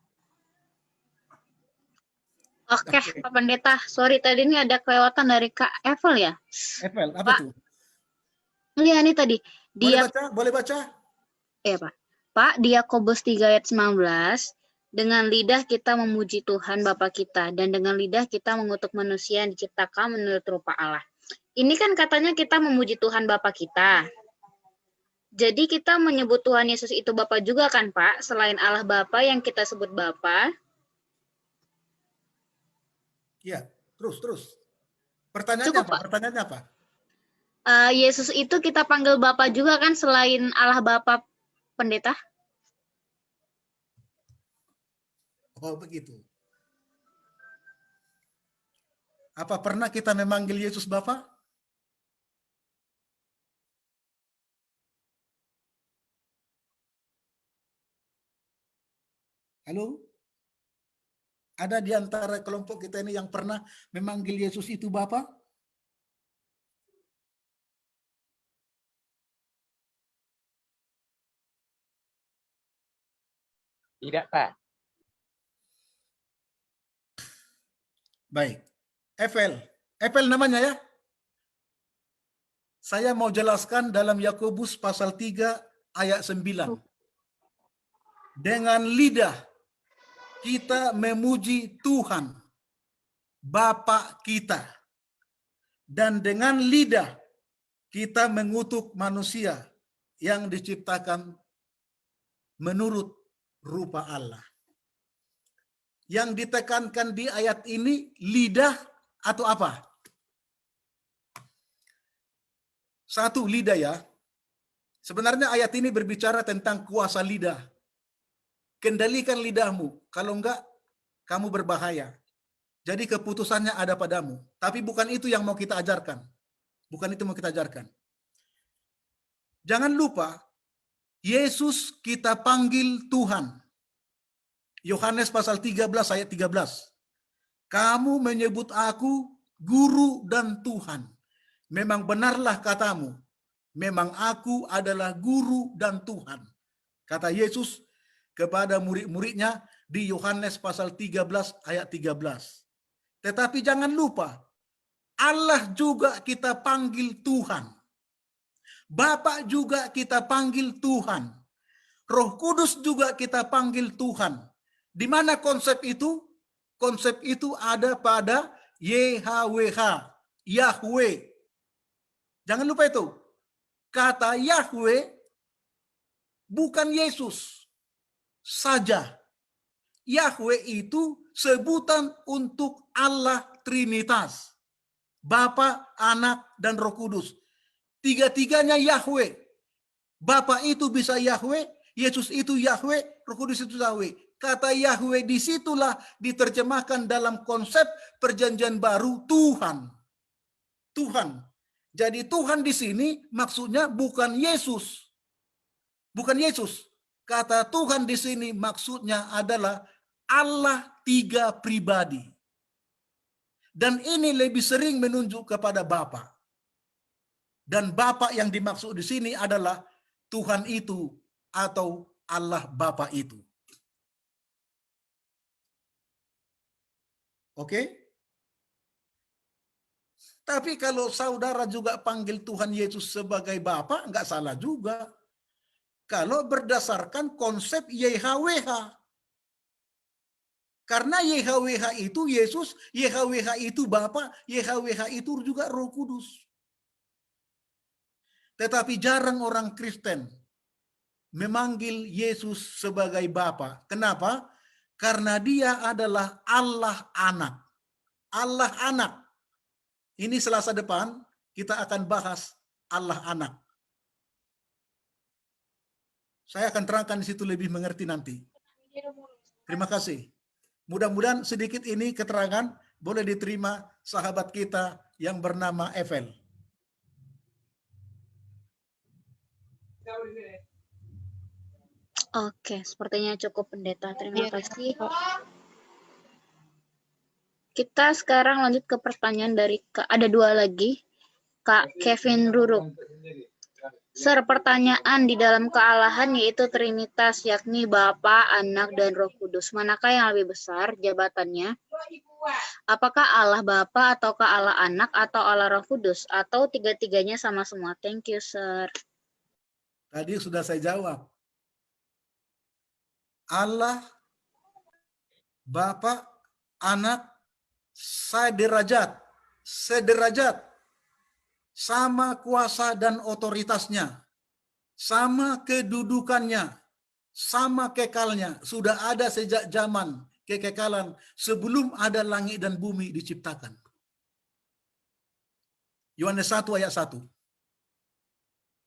S2: Oke, Pak Pendeta. Sorry, tadi ini ada kelewatan dari Kak Evel ya.
S1: Evel, apa
S2: Pak.
S1: tuh?
S2: Iya, ini tadi.
S1: Boleh baca?
S2: Ya, Pak. Pak, di Yakobus 3 ayat 19, dengan lidah kita memuji Tuhan Bapa kita, dan dengan lidah kita mengutuk manusia yang diciptakan menurut rupa Allah. Ini kan katanya kita memuji Tuhan Bapa kita. Jadi kita menyebut Tuhan Yesus itu Bapa juga kan, Pak? Selain Allah Bapa yang kita sebut Bapa.
S1: Iya, terus. Pertanyaannya
S2: Cukup,
S1: apa?
S2: Pak.
S1: Pertanyaannya apa?
S2: Yesus itu kita panggil Bapa juga kan selain Allah Bapa, Pendeta?
S1: Oh, begitu. Apa pernah kita memanggil Yesus Bapa? Halo? Ada di antara kelompok kita ini yang pernah memanggil Yesus itu Bapa?
S3: Tidak, Pak.
S1: Baik. Evel namanya ya. Saya mau jelaskan dalam Yakobus pasal 3 ayat 9. Dengan lidah kita memuji Tuhan, Bapa kita. Dan dengan lidah kita mengutuk manusia yang diciptakan menurut rupa Allah. Yang ditekankan di ayat ini lidah atau apa? Satu, lidah ya. Sebenarnya ayat ini berbicara tentang kuasa lidah. Kendalikan lidahmu, kalau enggak kamu berbahaya. Jadi keputusannya ada padamu. Tapi bukan itu yang mau kita ajarkan. Bukan itu mau kita ajarkan. Jangan lupa, Yesus kita panggil Tuhan. Yohanes pasal 13 ayat 13. Kamu menyebut aku guru dan Tuhan. Memang benarlah katamu. Memang aku adalah guru dan Tuhan. Kata Yesus kepada murid-muridnya di Yohanes pasal 13 ayat 13. Tetapi jangan lupa, Allah juga kita panggil Tuhan. Bapa juga kita panggil Tuhan. Roh Kudus juga kita panggil Tuhan. Di mana konsep itu? Konsep itu ada pada YHWH, Yahweh. Jangan lupa itu. Kata Yahweh bukan Yesus saja. Yahweh itu sebutan untuk Allah Trinitas. Bapa, Anak, dan Roh Kudus. Tiga-tiganya Yahweh. Bapa itu bisa Yahweh, Yesus itu Yahweh, Roh Kudus itu Yahweh. Kata Yahweh disitulah diterjemahkan dalam konsep perjanjian baru Tuhan. Tuhan. Jadi Tuhan di sini maksudnya bukan Yesus. Bukan Yesus. Kata Tuhan di sini maksudnya adalah Allah tiga pribadi. Dan ini lebih sering menunjuk kepada Bapa. Dan Bapa yang dimaksud di sini adalah Tuhan itu atau Allah Bapa itu. Oke? Tapi kalau saudara juga panggil Tuhan Yesus sebagai Bapa, enggak salah juga. Kalau berdasarkan konsep YHWH. Karena YHWH itu Yesus, YHWH itu Bapa, YHWH itu juga Roh Kudus. Tetapi jarang orang Kristen memanggil Yesus sebagai Bapa. Kenapa? Karena dia adalah Allah Anak. Allah Anak. Ini Selasa depan kita akan bahas Allah Anak. Saya akan terangkan di situ lebih mengerti nanti. Terima kasih. Mudah-mudahan sedikit ini keterangan boleh diterima sahabat kita yang bernama Evel.
S2: Oke, sepertinya cukup pendeta. Terima kasih. Kita sekarang lanjut ke pertanyaan dari ada dua lagi. Kak Kevin Ruruk. Sir, pertanyaan di dalam kealahan yaitu Trinitas, yakni Bapa, Anak, dan Roh Kudus. Manakah yang lebih besar jabatannya? Apakah Allah Bapa, ataukah Allah Anak, atau Allah Roh Kudus? Atau tiga-tiganya sama semua? Thank you, Sir.
S1: Tadi sudah saya jawab. Allah, Bapa, Anak, sederajat, sama kuasa dan otoritasnya, sama kedudukannya, sama kekalnya, sudah ada sejak zaman kekekalan sebelum ada langit dan bumi diciptakan. Yohanes 1 ayat 1.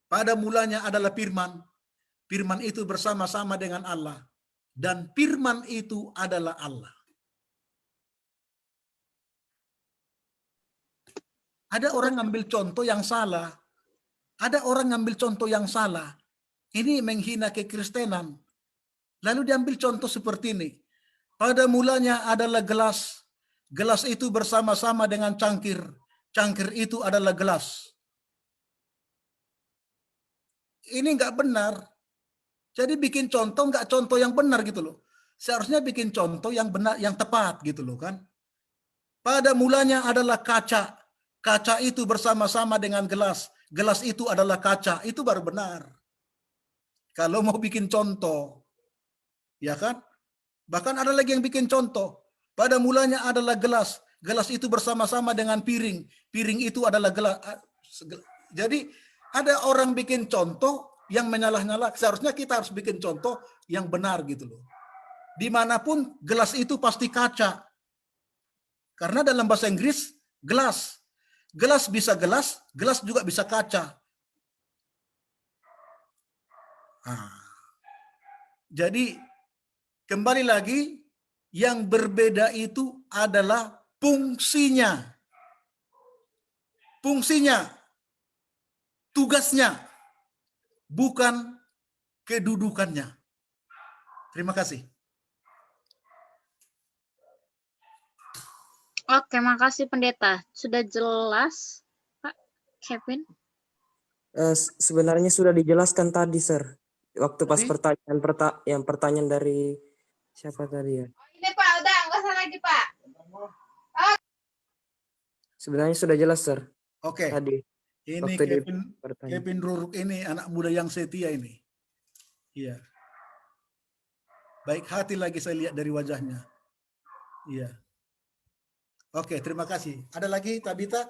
S1: Pada mulanya adalah firman, firman itu bersama-sama dengan Allah, dan firman itu adalah Allah. Ada orang ngambil contoh yang salah. Ada orang ngambil contoh yang salah. Ini menghina kekristenan. Lalu diambil contoh seperti ini. Pada mulanya adalah gelas. Gelas itu bersama-sama dengan cangkir. Cangkir itu adalah gelas. Ini nggak benar. Jadi bikin contoh nggak contoh yang benar gitu loh. Seharusnya bikin contoh yang benar, yang tepat gitu loh kan. Pada mulanya adalah kaca. Kaca itu bersama-sama dengan gelas. Gelas itu adalah kaca. Itu baru benar. Kalau mau bikin contoh. Ya kan? Bahkan ada lagi yang bikin contoh. Pada mulanya adalah gelas. Gelas itu bersama-sama dengan piring. Piring itu adalah gelas. Jadi ada orang bikin contoh yang menyalah-nyalah. Seharusnya kita harus bikin contoh yang benar gitu loh. Dimanapun gelas itu pasti kaca. Karena dalam bahasa Inggris gelas. Gelas bisa gelas, gelas juga bisa kaca. Jadi kembali lagi, yang berbeda itu adalah fungsinya. Fungsinya, tugasnya, bukan kedudukannya. Terima kasih.
S2: Oke, makasih pendeta. Sudah jelas, Pak Kevin?
S9: Sebenarnya sudah dijelaskan tadi, Sir. Waktu pas
S1: Tadi?
S9: pertanyaan dari siapa tadi ya?
S10: Ini Pak, udah nggak usah lagi Pak.
S9: Sebenarnya sudah jelas, Sir.
S1: Oke.
S9: Tadi.
S1: Ini
S9: waktu
S1: Kevin Ruruk ini anak muda yang setia ini. Iya. Baik hati lagi saya lihat dari wajahnya. Iya. Oke, terima kasih. Ada lagi, Tabita?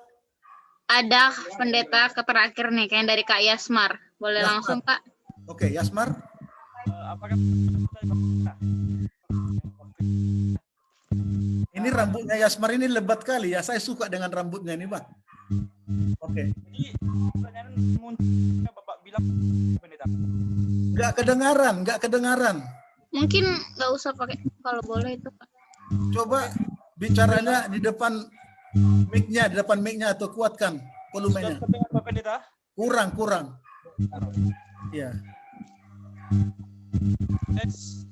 S2: Ada pendeta ke terakhir nih, kayak dari Kak Yasmar. Boleh
S1: Yasmar.
S2: langsung, Kak?
S1: Oke, Yasmar.
S5: Apakah
S1: Ini rambutnya Yasmar ini lebat kali ya. Saya suka dengan rambutnya ini, Pak. Oke.
S5: jadi pertanyaan muncul Bapak bilang pendeta?
S1: Nggak kedengaran.
S2: Mungkin nggak usah pakai, kalau boleh itu, Pak.
S1: Coba bicaranya di depan mic-nya atau kuatkan volumenya.
S5: Sudah terdengar Pak pendeta?
S1: Kurang. Ya.
S5: Tes.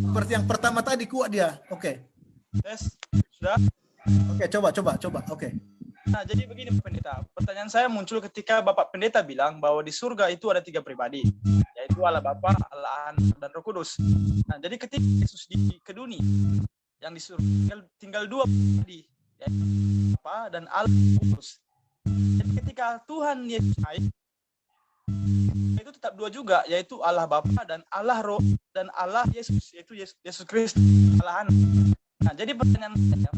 S1: Seperti yang pertama tadi kuat dia. Oke.
S5: Tes. Sudah?
S1: Oke, coba. Oke.
S5: Nah, jadi begini pendeta. Pertanyaan saya muncul ketika Bapak pendeta bilang bahwa di surga itu ada 3 pribadi, yaitu Allah Bapa, Allah Anak, dan Roh Kudus. Nah, jadi ketika Yesus di keduni, yang di surga tinggal 2 pribadi, yaitu Bapa dan Allah Roh Kudus. Jadi ketika Tuhan Yesus naik, itu tetap 2 juga, yaitu Allah Bapa dan Allah Roh dan Allah Yesus, yaitu Yesus Kristus, Allah Anak. Nah, jadi pertanyaan saya,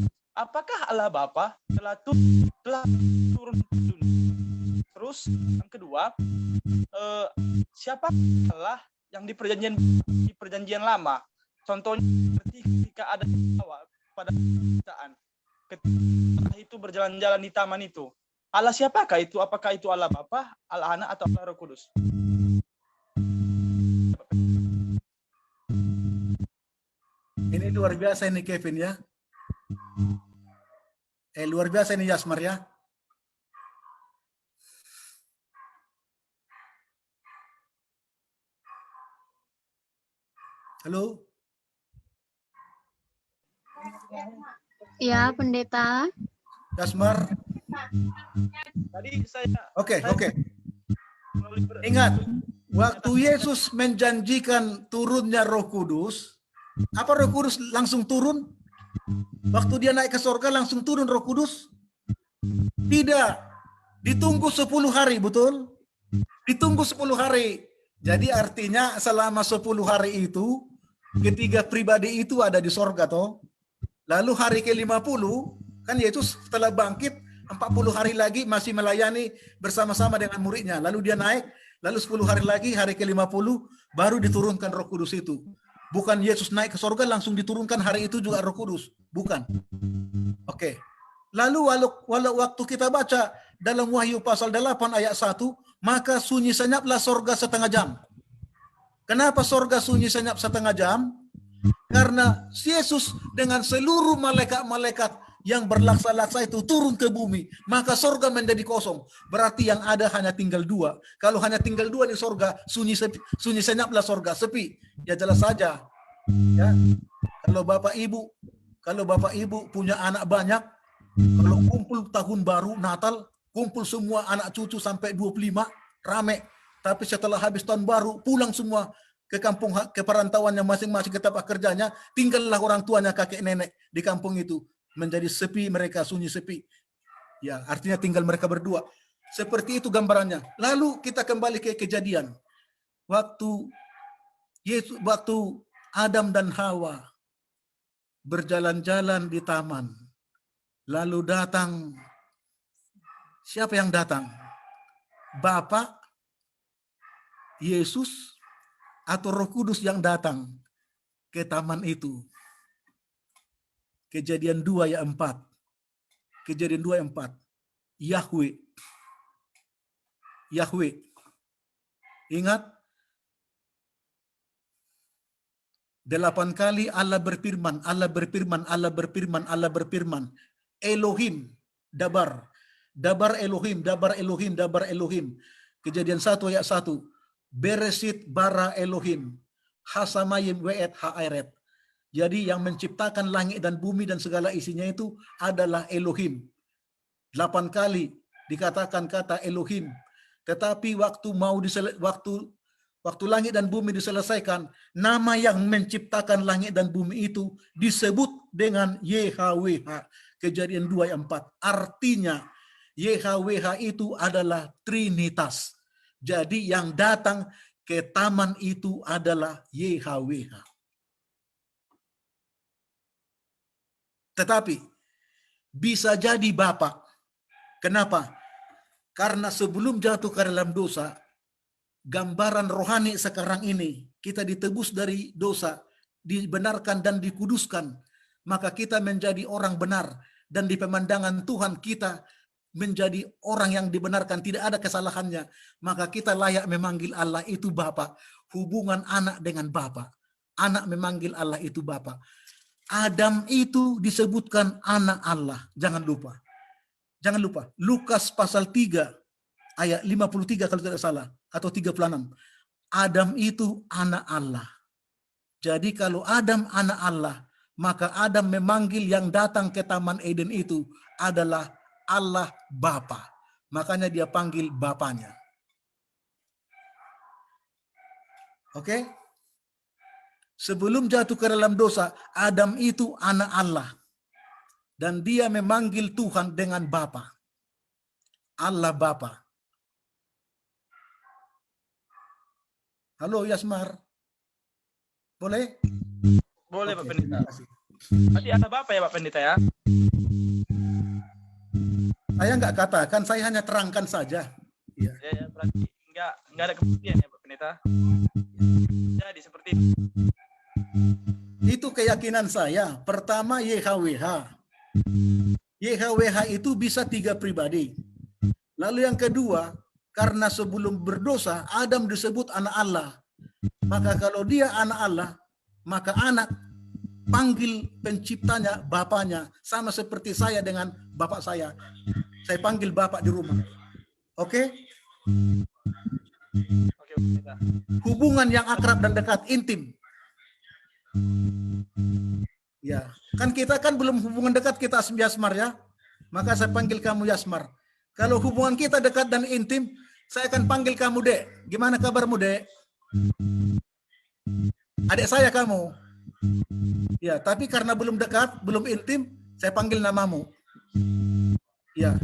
S5: apakah Allah Bapa telah turun ke dunia? Terus yang kedua, siapa Allah yang di perjanjian lama? Contohnya seperti ketika ada Hawa pada penciptaan, ketika itu berjalan-jalan di taman itu. Allah siapakah itu? Apakah itu Allah Bapa, Allah Anak, atau Allah Roh Kudus?
S1: Ini luar biasa ini Kevin ya. Luar biasa ini Yasmar ya. Halo?
S2: Ya, Pendeta.
S1: Yasmar?
S5: Tadi saya
S1: Oke. Ingat, waktu Yesus menjanjikan turunnya Roh Kudus, apa Roh Kudus langsung turun? Waktu dia naik ke surga langsung turun Roh Kudus? Tidak. Ditunggu 10 hari, betul? Ditunggu 10 hari. Jadi artinya selama 10 hari itu, ketiga pribadi itu ada di surga toh. Lalu hari ke-50, kan Yesus setelah bangkit, 40 hari lagi masih melayani bersama-sama dengan muridnya. Lalu dia naik, lalu 10 hari lagi, hari ke-50, baru diturunkan Roh Kudus itu. Bukan Yesus naik ke surga langsung diturunkan hari itu juga Roh Kudus. Bukan. Oke. Lalu walau waktu kita baca dalam Wahyu pasal 8 ayat 1, maka sunyi senyaplah surga setengah jam. Kenapa surga sunyi senyap setengah jam? Karena Yesus dengan seluruh malaikat-malaikat yang berlaksa-laksa itu turun ke bumi, maka surga menjadi kosong. Berarti yang ada hanya tinggal 2. Kalau hanya tinggal 2 di surga, sunyi senyaplah surga, sepi. Ya jelas saja. Ya. Kalau Bapak Ibu punya anak banyak, kalau kumpul tahun baru Natal, kumpul semua anak cucu sampai 25, rame. Tapi setelah habis tahun baru, pulang semua ke kampung, ke perantauannya masing-masing, ke tempat kerjanya, tinggallah orang tuanya, kakek nenek di kampung itu. Menjadi sepi mereka, sunyi sepi. Ya, artinya tinggal mereka berdua. Seperti itu gambarannya. Lalu kita kembali ke kejadian. Waktu Adam dan Hawa berjalan-jalan di taman. Lalu datang, siapa yang datang? Bapa, Yesus, atau Roh Kudus yang datang ke taman itu? Kejadian 2 ayat 4. Kejadian 2 ayat 4. Yahweh. Ingat, 8 kali Allah berfirman. Elohim, dabar Elohim. Kejadian 1 ayat 1. Beresit bara Elohim, hasamayim we'et ha'eret. Jadi yang menciptakan langit dan bumi dan segala isinya itu adalah Elohim. 8 kali dikatakan kata Elohim. Tetapi waktu langit dan bumi diselesaikan, nama yang menciptakan langit dan bumi itu disebut dengan YHWH. Kejadian 2 ayat 4. Artinya YHWH itu adalah Trinitas. Jadi yang datang ke taman itu adalah YHWH. Tetapi bisa jadi Bapa. Kenapa? Karena sebelum jatuh ke dalam dosa, gambaran rohani sekarang ini, kita ditebus dari dosa, dibenarkan dan dikuduskan, maka kita menjadi orang benar, dan di pemandangan Tuhan kita menjadi orang yang dibenarkan, tidak ada kesalahannya, maka kita layak memanggil Allah itu Bapa. Hubungan anak dengan Bapa. Anak memanggil Allah itu Bapa. Adam itu disebutkan anak Allah. Jangan lupa. Lukas pasal 3 ayat 53 kalau tidak salah, atau 36. Adam itu anak Allah. Jadi kalau Adam anak Allah, maka Adam memanggil yang datang ke Taman Eden itu adalah Allah Bapa. Makanya dia panggil Bapanya. Oke? Sebelum jatuh ke dalam dosa, Adam itu anak Allah. Dan dia memanggil Tuhan dengan Bapa. Allah Bapa. Halo Yasmar. Boleh?
S5: Boleh Pak Pendeta. Tadi ada Bapak ya Pak Pendeta ya?
S1: Saya nggak katakan, saya hanya terangkan saja.
S5: Ya, berarti nggak ada kebuktian ya Pak Pendeta. Jadi seperti itu.
S1: Itu keyakinan saya. Pertama, YHWH. YHWH itu bisa 3 pribadi. Lalu yang kedua, karena sebelum berdosa, Adam disebut anak Allah. Maka kalau dia anak Allah, maka anak panggil penciptanya, bapaknya. Sama seperti saya dengan bapak saya. Saya panggil bapak di rumah. Oke?
S5: Oke, Pendeta.
S1: Hubungan yang akrab dan dekat, intim. Ya, kan kita kan belum hubungan dekat, kita Yasmar ya. Maka saya panggil kamu Yasmar. Kalau hubungan kita dekat dan intim, saya akan panggil kamu Dek. Gimana kabarmu Dek? Adik saya kamu. Ya, tapi karena belum dekat, belum intim, saya panggil namamu. Ya.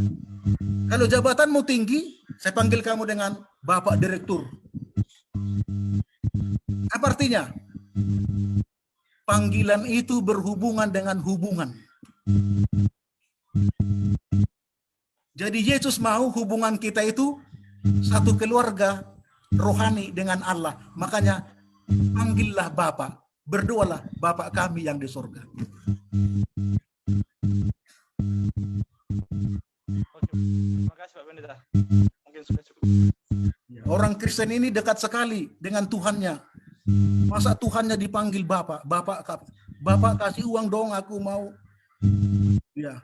S1: Kalau jabatanmu tinggi, saya panggil kamu dengan Bapak Direktur. Apa artinya? Panggilan itu berhubungan dengan hubungan. Jadi Yesus mau hubungan kita itu satu keluarga rohani dengan Allah. Makanya panggillah Bapa, berdoalah Bapa kami yang di surga.
S5: Oke, terima kasih Pak Pendeta. Mungkin sudah cukup.
S1: Orang Kristen ini dekat sekali dengan Tuhannya. Masa Tuhannya dipanggil Bapak, Bapak kasih uang dong, aku mau. Ya.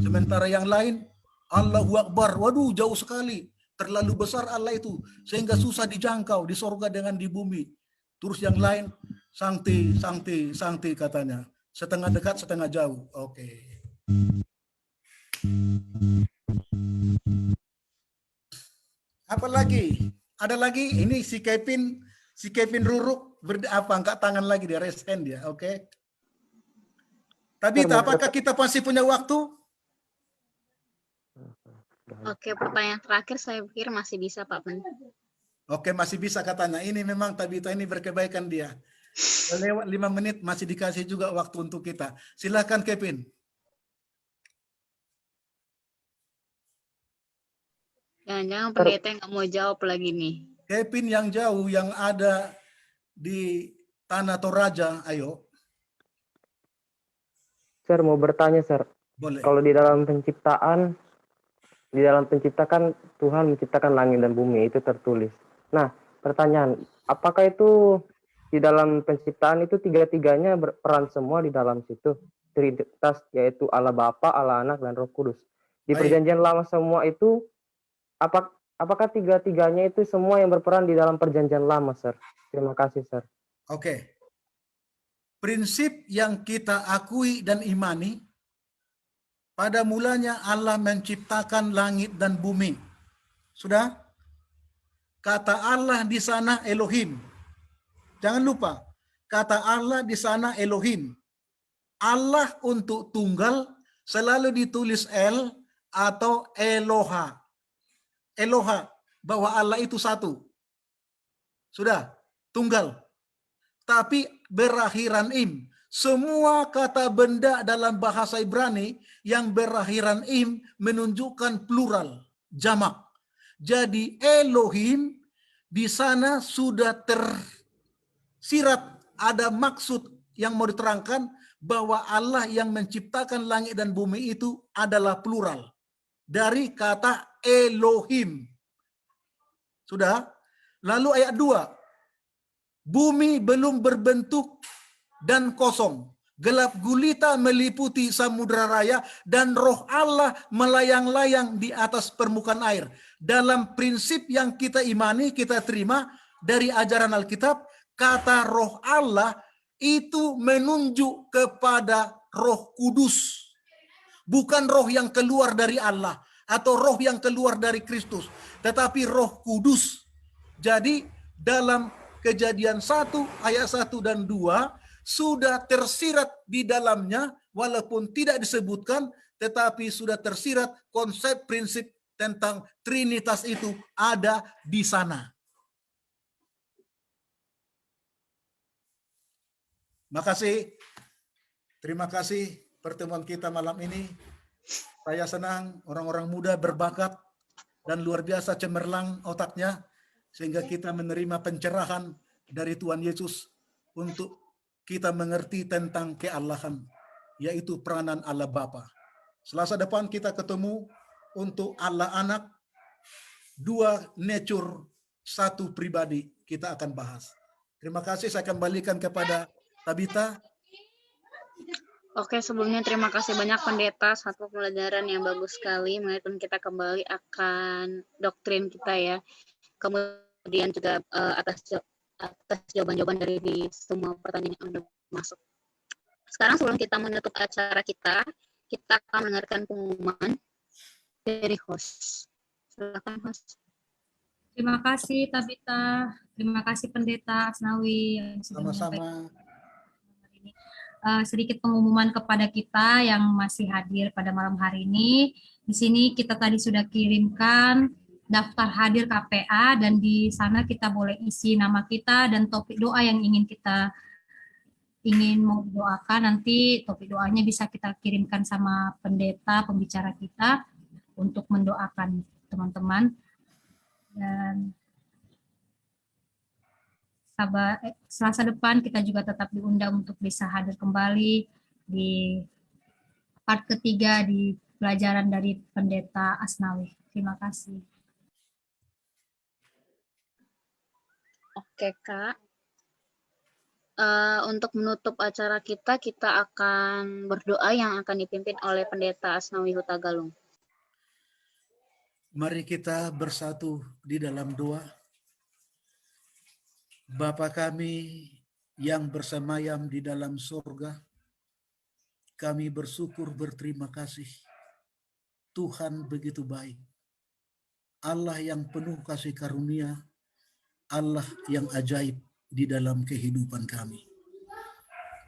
S1: Sementara yang lain, Allahu Akbar, waduh jauh sekali, terlalu besar Allah itu, sehingga susah dijangkau di sorga dengan di bumi. Terus yang lain, santai katanya, setengah dekat, setengah jauh. Oke. Apa lagi? Ada lagi? Ini si Kevin Ruruk angkat tangan lagi, dia raise hand dia, oke? Tabita, apakah kita masih punya waktu?
S2: Oke, pertanyaan terakhir saya pikir masih bisa Pak Pendeta.
S1: Oke, masih bisa katanya. Ini memang Tabita ini berkebaikan dia. Lewat 5 menit masih dikasih juga waktu untuk kita. Silakan Kevin.
S2: Jangan-jangan pendeta yang nggak mau jawab lagi nih.
S1: Kevin yang jauh, yang ada di Tanah Toraja, ayo.
S9: Sir, mau bertanya, Sir.
S1: Boleh.
S9: Kalau di dalam penciptaan kan Tuhan menciptakan langit dan bumi, itu tertulis. Nah, pertanyaan, apakah itu di dalam penciptaan itu tiga-tiganya berperan semua di dalam situ? Trinitas, yaitu Allah Bapa, Allah Anak, dan Roh Kudus. Di
S1: Baik.
S9: perjanjian lama semua itu, apakah tiga-tiganya itu semua yang berperan di dalam perjanjian lama, Sir? Terima kasih, Sir.
S1: Oke. Prinsip yang kita akui dan imani, pada mulanya Allah menciptakan langit dan bumi. Sudah? Kata Allah di sana Elohim. Jangan lupa, kata Allah di sana Elohim. Allah untuk tunggal selalu ditulis El atau Eloha. Eloha, bahwa Allah itu satu. Sudah, tunggal. Tapi berakhiran im. Semua kata benda dalam bahasa Ibrani yang berakhiran im menunjukkan plural, jamak. Jadi Elohim di sana sudah tersirat, ada maksud yang mau diterangkan bahwa Allah yang menciptakan langit dan bumi itu adalah plural dari kata Elohim. Sudah? Lalu ayat 2. Bumi belum berbentuk dan kosong. Gelap gulita meliputi samudra raya dan roh Allah melayang-layang di atas permukaan air. Dalam prinsip yang kita imani, kita terima dari ajaran Alkitab, kata roh Allah itu menunjuk kepada Roh Kudus. Bukan roh yang keluar dari Allah atau roh yang keluar dari Kristus, tetapi Roh Kudus. Jadi dalam Kejadian 1 ayat 1 dan 2 sudah tersirat di dalamnya, walaupun tidak disebutkan, tetapi sudah tersirat konsep prinsip tentang Trinitas itu ada di sana. Makasih. Terima kasih pertemuan kita malam ini. Saya senang orang-orang muda berbakat dan luar biasa cemerlang otaknya, sehingga kita menerima pencerahan dari Tuhan Yesus untuk kita mengerti tentang keallahan, yaitu peranan Allah Bapa. Selasa depan kita ketemu untuk Allah Anak, dua nature, satu pribadi kita akan bahas. Terima kasih, saya kembalikan kepada Tabita.
S2: Oke, sebelumnya terima kasih banyak pendeta, satu pelajaran yang bagus sekali mengingatkan kita kembali akan doktrin kita ya. Kemudian juga atas jawaban-jawaban dari semua pertanyaan yang sudah masuk. Sekarang sebelum kita menutup acara kita akan mendengarkan pengumuman dari host. Silakan host.
S11: Terima kasih Tabita, terima kasih Pendeta Asnawi yang sudah menyampaikan.
S1: Sama-sama.
S11: Sedikit pengumuman kepada kita yang masih hadir pada malam hari ini. Di sini kita tadi sudah kirimkan daftar hadir KPA dan di sana kita boleh isi nama kita dan topik doa yang ingin mau doakan. Nanti topik doanya bisa kita kirimkan sama pendeta pembicara kita untuk mendoakan teman-teman. Dan Selasa depan kita juga tetap diundang untuk bisa hadir kembali di part ketiga di pelajaran dari Pendeta Asnawi. Terima kasih.
S2: Oke Kak, untuk menutup acara kita akan berdoa yang akan dipimpin oleh Pendeta Asnawi Hutagalung.
S1: Mari kita bersatu di dalam doa. Bapa kami yang bersemayam di dalam surga, kami bersyukur berterima kasih. Tuhan begitu baik. Allah yang penuh kasih karunia, Allah yang ajaib di dalam kehidupan kami.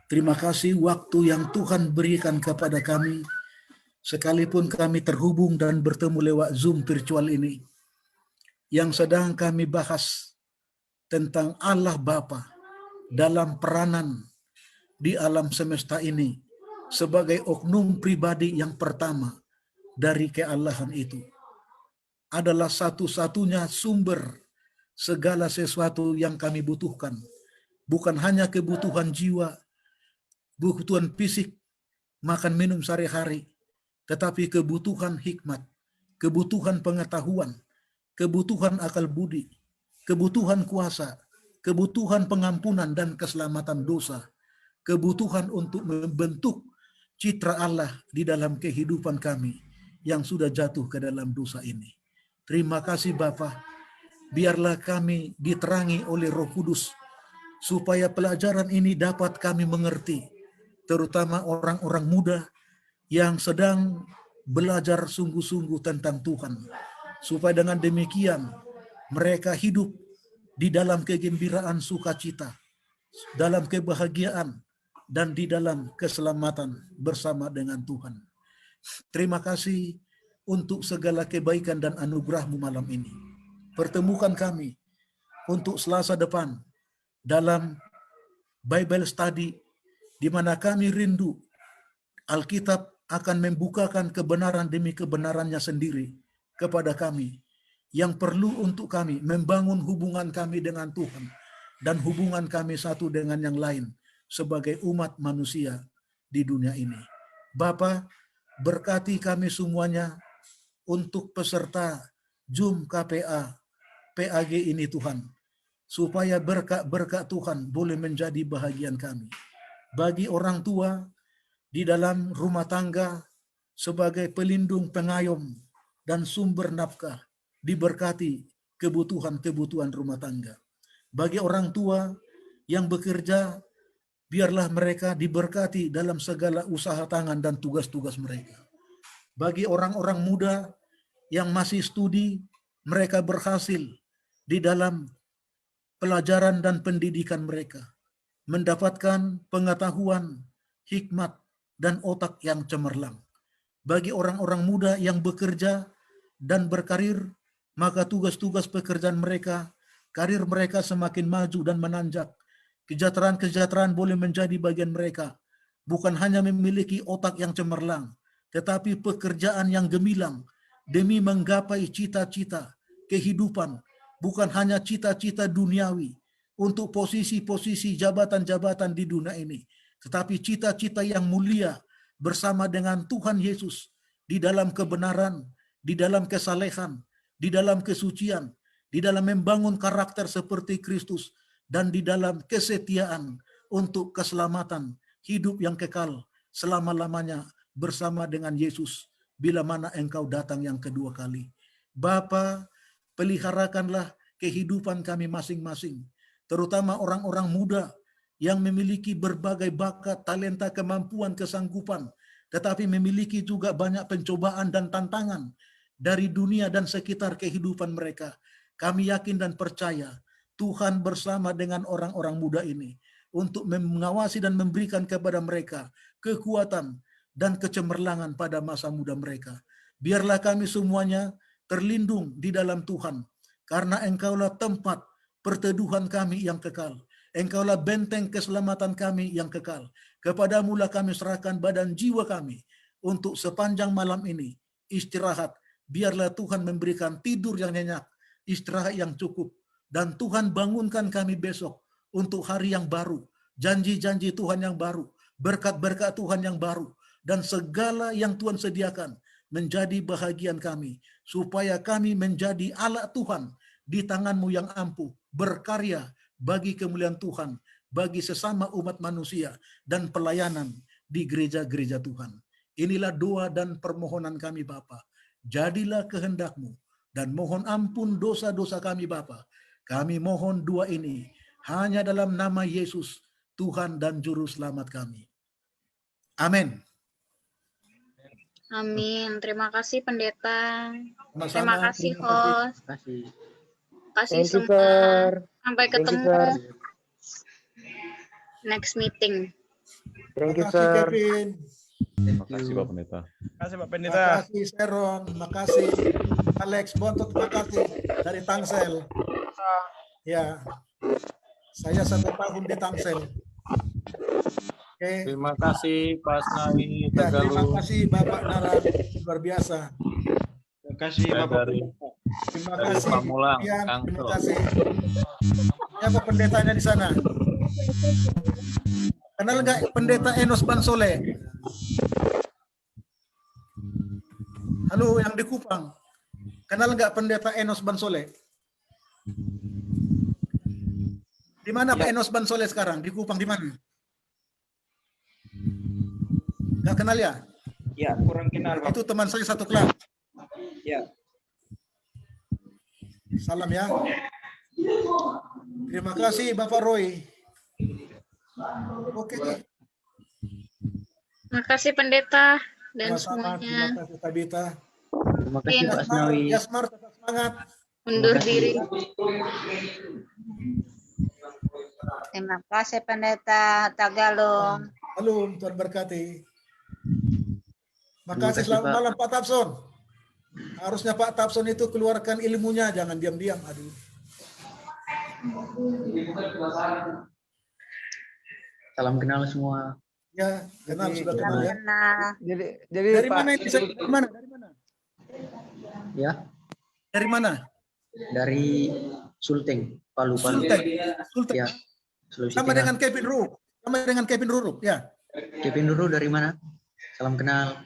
S1: Terima kasih waktu yang Tuhan berikan kepada kami, sekalipun kami terhubung dan bertemu lewat Zoom virtual ini, yang sedang kami bahas tentang Allah Bapa dalam peranan di alam semesta ini sebagai oknum pribadi yang pertama dari keallahan itu. Adalah satu-satunya sumber segala sesuatu yang kami butuhkan. Bukan hanya kebutuhan jiwa, kebutuhan fisik, makan minum sehari-hari, tetapi kebutuhan hikmat, kebutuhan pengetahuan, kebutuhan akal budi, kebutuhan kuasa, kebutuhan pengampunan dan keselamatan dosa, kebutuhan untuk membentuk citra Allah di dalam kehidupan kami yang sudah jatuh ke dalam dosa ini. Terima kasih Bapa, biarlah kami diterangi oleh Roh Kudus, supaya pelajaran ini dapat kami mengerti, terutama orang-orang muda yang sedang belajar sungguh-sungguh tentang Tuhan, supaya dengan demikian mereka hidup di dalam kegembiraan sukacita, dalam kebahagiaan, dan di dalam keselamatan bersama dengan Tuhan. Terima kasih untuk segala kebaikan dan anugerah-Mu malam ini. Pertemukan kami untuk Selasa depan dalam Bible Study, di mana kami rindu Alkitab akan membukakan kebenaran demi kebenarannya sendiri kepada kami, yang perlu untuk kami membangun hubungan kami dengan Tuhan dan hubungan kami satu dengan yang lain sebagai umat manusia di dunia ini. Bapa, berkati kami semuanya untuk peserta Zoom KPA PAG ini Tuhan, supaya berkat-berkat Tuhan boleh menjadi bahagian kami. Bagi orang tua di dalam rumah tangga sebagai pelindung, pengayom, dan sumber nafkah, diberkati kebutuhan-kebutuhan rumah tangga. Bagi orang tua yang bekerja, biarlah mereka diberkati dalam segala usaha tangan dan tugas-tugas mereka. Bagi orang-orang muda yang masih studi, mereka berhasil di dalam pelajaran dan pendidikan mereka, mendapatkan pengetahuan, hikmat, dan otak yang cemerlang. Bagi orang-orang muda yang bekerja dan berkarir, maka tugas-tugas pekerjaan mereka, karir mereka semakin maju dan menanjak. Kesejahteraan-kesejahteraan boleh menjadi bagian mereka. Bukan hanya memiliki otak yang cemerlang, tetapi pekerjaan yang gemilang demi menggapai cita-cita kehidupan, bukan hanya cita-cita duniawi untuk posisi-posisi jabatan-jabatan di dunia ini, tetapi cita-cita yang mulia bersama dengan Tuhan Yesus di dalam kebenaran, di dalam kesalehan, di dalam kesucian, di dalam membangun karakter seperti Kristus, dan di dalam kesetiaan untuk keselamatan hidup yang kekal selama-lamanya bersama dengan Yesus bila mana engkau datang yang kedua kali. Bapa, peliharakanlah kehidupan kami masing-masing, terutama orang-orang muda yang memiliki berbagai bakat, talenta, kemampuan, kesanggupan, tetapi memiliki juga banyak pencobaan dan tantangan dari dunia dan sekitar kehidupan mereka. Kami yakin dan percaya Tuhan bersama dengan orang-orang muda ini untuk mengawasi dan memberikan kepada mereka kekuatan dan kecemerlangan pada masa muda mereka. Biarlah kami semuanya terlindung di dalam Tuhan, karena Engkaulah tempat perteduhan kami yang kekal. Engkaulah benteng keselamatan kami yang kekal. Kepadamulah kami serahkan badan jiwa kami untuk sepanjang malam ini istirahat. Biarlah Tuhan memberikan tidur yang nyenyak, istirahat yang cukup, dan Tuhan bangunkan kami besok untuk hari yang baru, janji-janji Tuhan yang baru, berkat-berkat Tuhan yang baru, dan segala yang Tuhan sediakan menjadi bahagian kami, supaya kami menjadi alat Tuhan di tangan-Mu yang ampuh, berkarya bagi kemuliaan Tuhan, bagi sesama umat manusia, dan pelayanan di gereja-gereja Tuhan. Inilah doa dan permohonan kami Bapa. Jadilah kehendak-Mu, dan mohon ampun dosa-dosa kami Bapa. Kami mohon doa ini hanya dalam nama Yesus, Tuhan dan Juru Selamat kami. Amin.
S2: Amin. Terima kasih Pendeta.
S1: Sama-sama.
S2: Terima kasih
S1: Terima kasih.
S2: host.
S3: Kasih.
S2: Terima kasih
S9: Thank you,
S2: semua.
S9: sir.
S2: Sampai
S9: Thank you,
S2: ketemu
S9: sir.
S2: next meeting.
S9: Thank you,
S1: Terima kasih
S9: sir.
S1: Kevin.
S6: Terima kasih Pak Pendeta.
S5: Terima kasih Pak
S1: Terima
S5: Pendeta.
S1: kasih Sharon. Terima kasih Alex Bontot. Terima kasih dari Tangsel. Ya, saya 1 tahun di Tangsel. Oke.
S12: Terima kasih Pak Asnawi
S1: Ya, terima
S12: Tegaluh.
S1: kasih Bapak Nara, luar biasa.
S8: Terima kasih
S12: Saya
S8: Bapak
S12: dari
S1: Terima
S12: dari
S1: kasih.
S12: Pamulang,
S1: Ian, terima
S12: Tangsel.
S1: kasih. Siapa pendetanya di sana? Kenal nggak Pendeta Enos Bansole? Halo, yang di Kupang. Kenal nggak Pendeta Enos Bansole? Di mana Pak Enos Bansole sekarang? Di Kupang di mana? Nggak kenal ya?
S8: Ya, kurang kenal Bapak.
S1: Itu teman saya satu kelas.
S8: Ya.
S1: Salam ya. Terima kasih Bapak Roy. Oke.
S2: Terima kasih Pendeta dan
S1: Sama-sama.
S2: semuanya.
S1: Terima kasih Tabita.
S3: Terima kasih Pak
S1: Yasmar,
S3: Asnawi.
S1: Yasmar tetap semangat.
S2: Undur diri.
S10: Terima kasih Pendeta Tagalong.
S1: Halo, Tuhan berkati.
S3: Terima
S1: Makasih
S3: kasih,
S1: selamat
S3: Pak.
S1: malam Pak Tapson. Harusnya Pak Tapson itu keluarkan ilmunya, jangan diam-diam. Aduh.
S3: Salam kenal semua.
S1: Ya, kenal sudah kenal ya.
S10: Kenal.
S8: Jadi
S1: Dari
S8: Pak,
S1: mana ini? Dari mana? Dari mana?
S3: Ya,
S1: Dari mana?
S3: dari Sulteng, Palu.
S1: Sulteng. Sulteng.
S3: Ya, Sulawesi
S1: Sama
S3: Tengah.
S1: dengan Kevin Rurup. Sama dengan Kevin Rurup, ya.
S3: Kevin dulu dari mana? Salam kenal.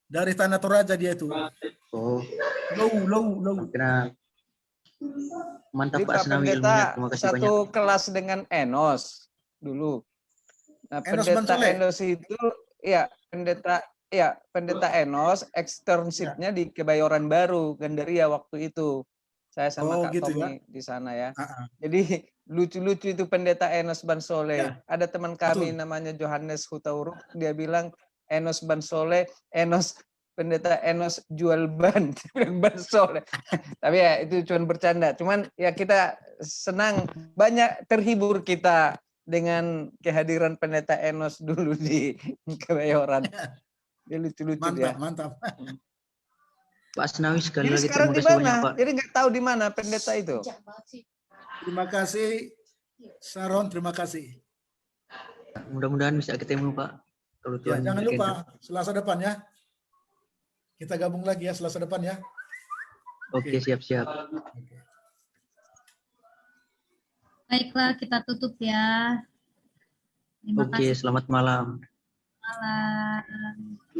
S1: Dari Tanah Toraja dia itu.
S3: Oh,
S1: Low.
S3: salam kenal. Mantap
S13: Jadi
S3: Pak
S13: Pak
S3: Asnawi
S13: Pendeta
S3: ilmunya. Terima kasih banyak.
S13: satu kelas dengan Enos dulu. Nah,
S1: Enos
S13: Pendeta
S1: Bansole.
S13: Enos itu Pendeta Enos externship-nya di Kebayoran Baru, Gandaria waktu itu. Saya sama
S1: Oh,
S13: Kak
S1: gitu
S13: Tommy di sana ya.
S1: Ah, ah.
S13: Jadi lucu-lucu itu Pendeta Enos Bansole.
S1: Ya,
S13: Ada teman kami
S1: betul.
S13: namanya Johannes Hutauruk, dia bilang Enos Bansole, Pendeta Enos jual ban, dia bilang Bansole. Tapi ya itu cuma bercanda. Cuman ya kita senang, banyak terhibur kita dengan kehadiran Pendeta Enos dulu di Kebayoran. Dia lucu-lucu dia.
S1: Mantap.
S3: Pak Asnawi sekali
S13: Jadi
S3: lagi
S13: sekarang
S3: terima
S13: di
S3: kasih banyak
S13: mana?
S3: Pak.
S13: Jadi nggak tahu di mana pendeta itu.
S1: Terima kasih Sharon, terima kasih.
S3: Mudah-mudahan bisa ketemu Pak. Kalau
S1: Ya,
S3: Tuhan
S1: jangan
S3: memberikan
S1: lupa Selasa depan ya. Kita gabung lagi ya Selasa depan ya.
S3: Oke, siap-siap.
S11: Baiklah, kita tutup ya. Terima
S3: Oke,
S11: kasih.
S3: selamat malam.
S11: Malam.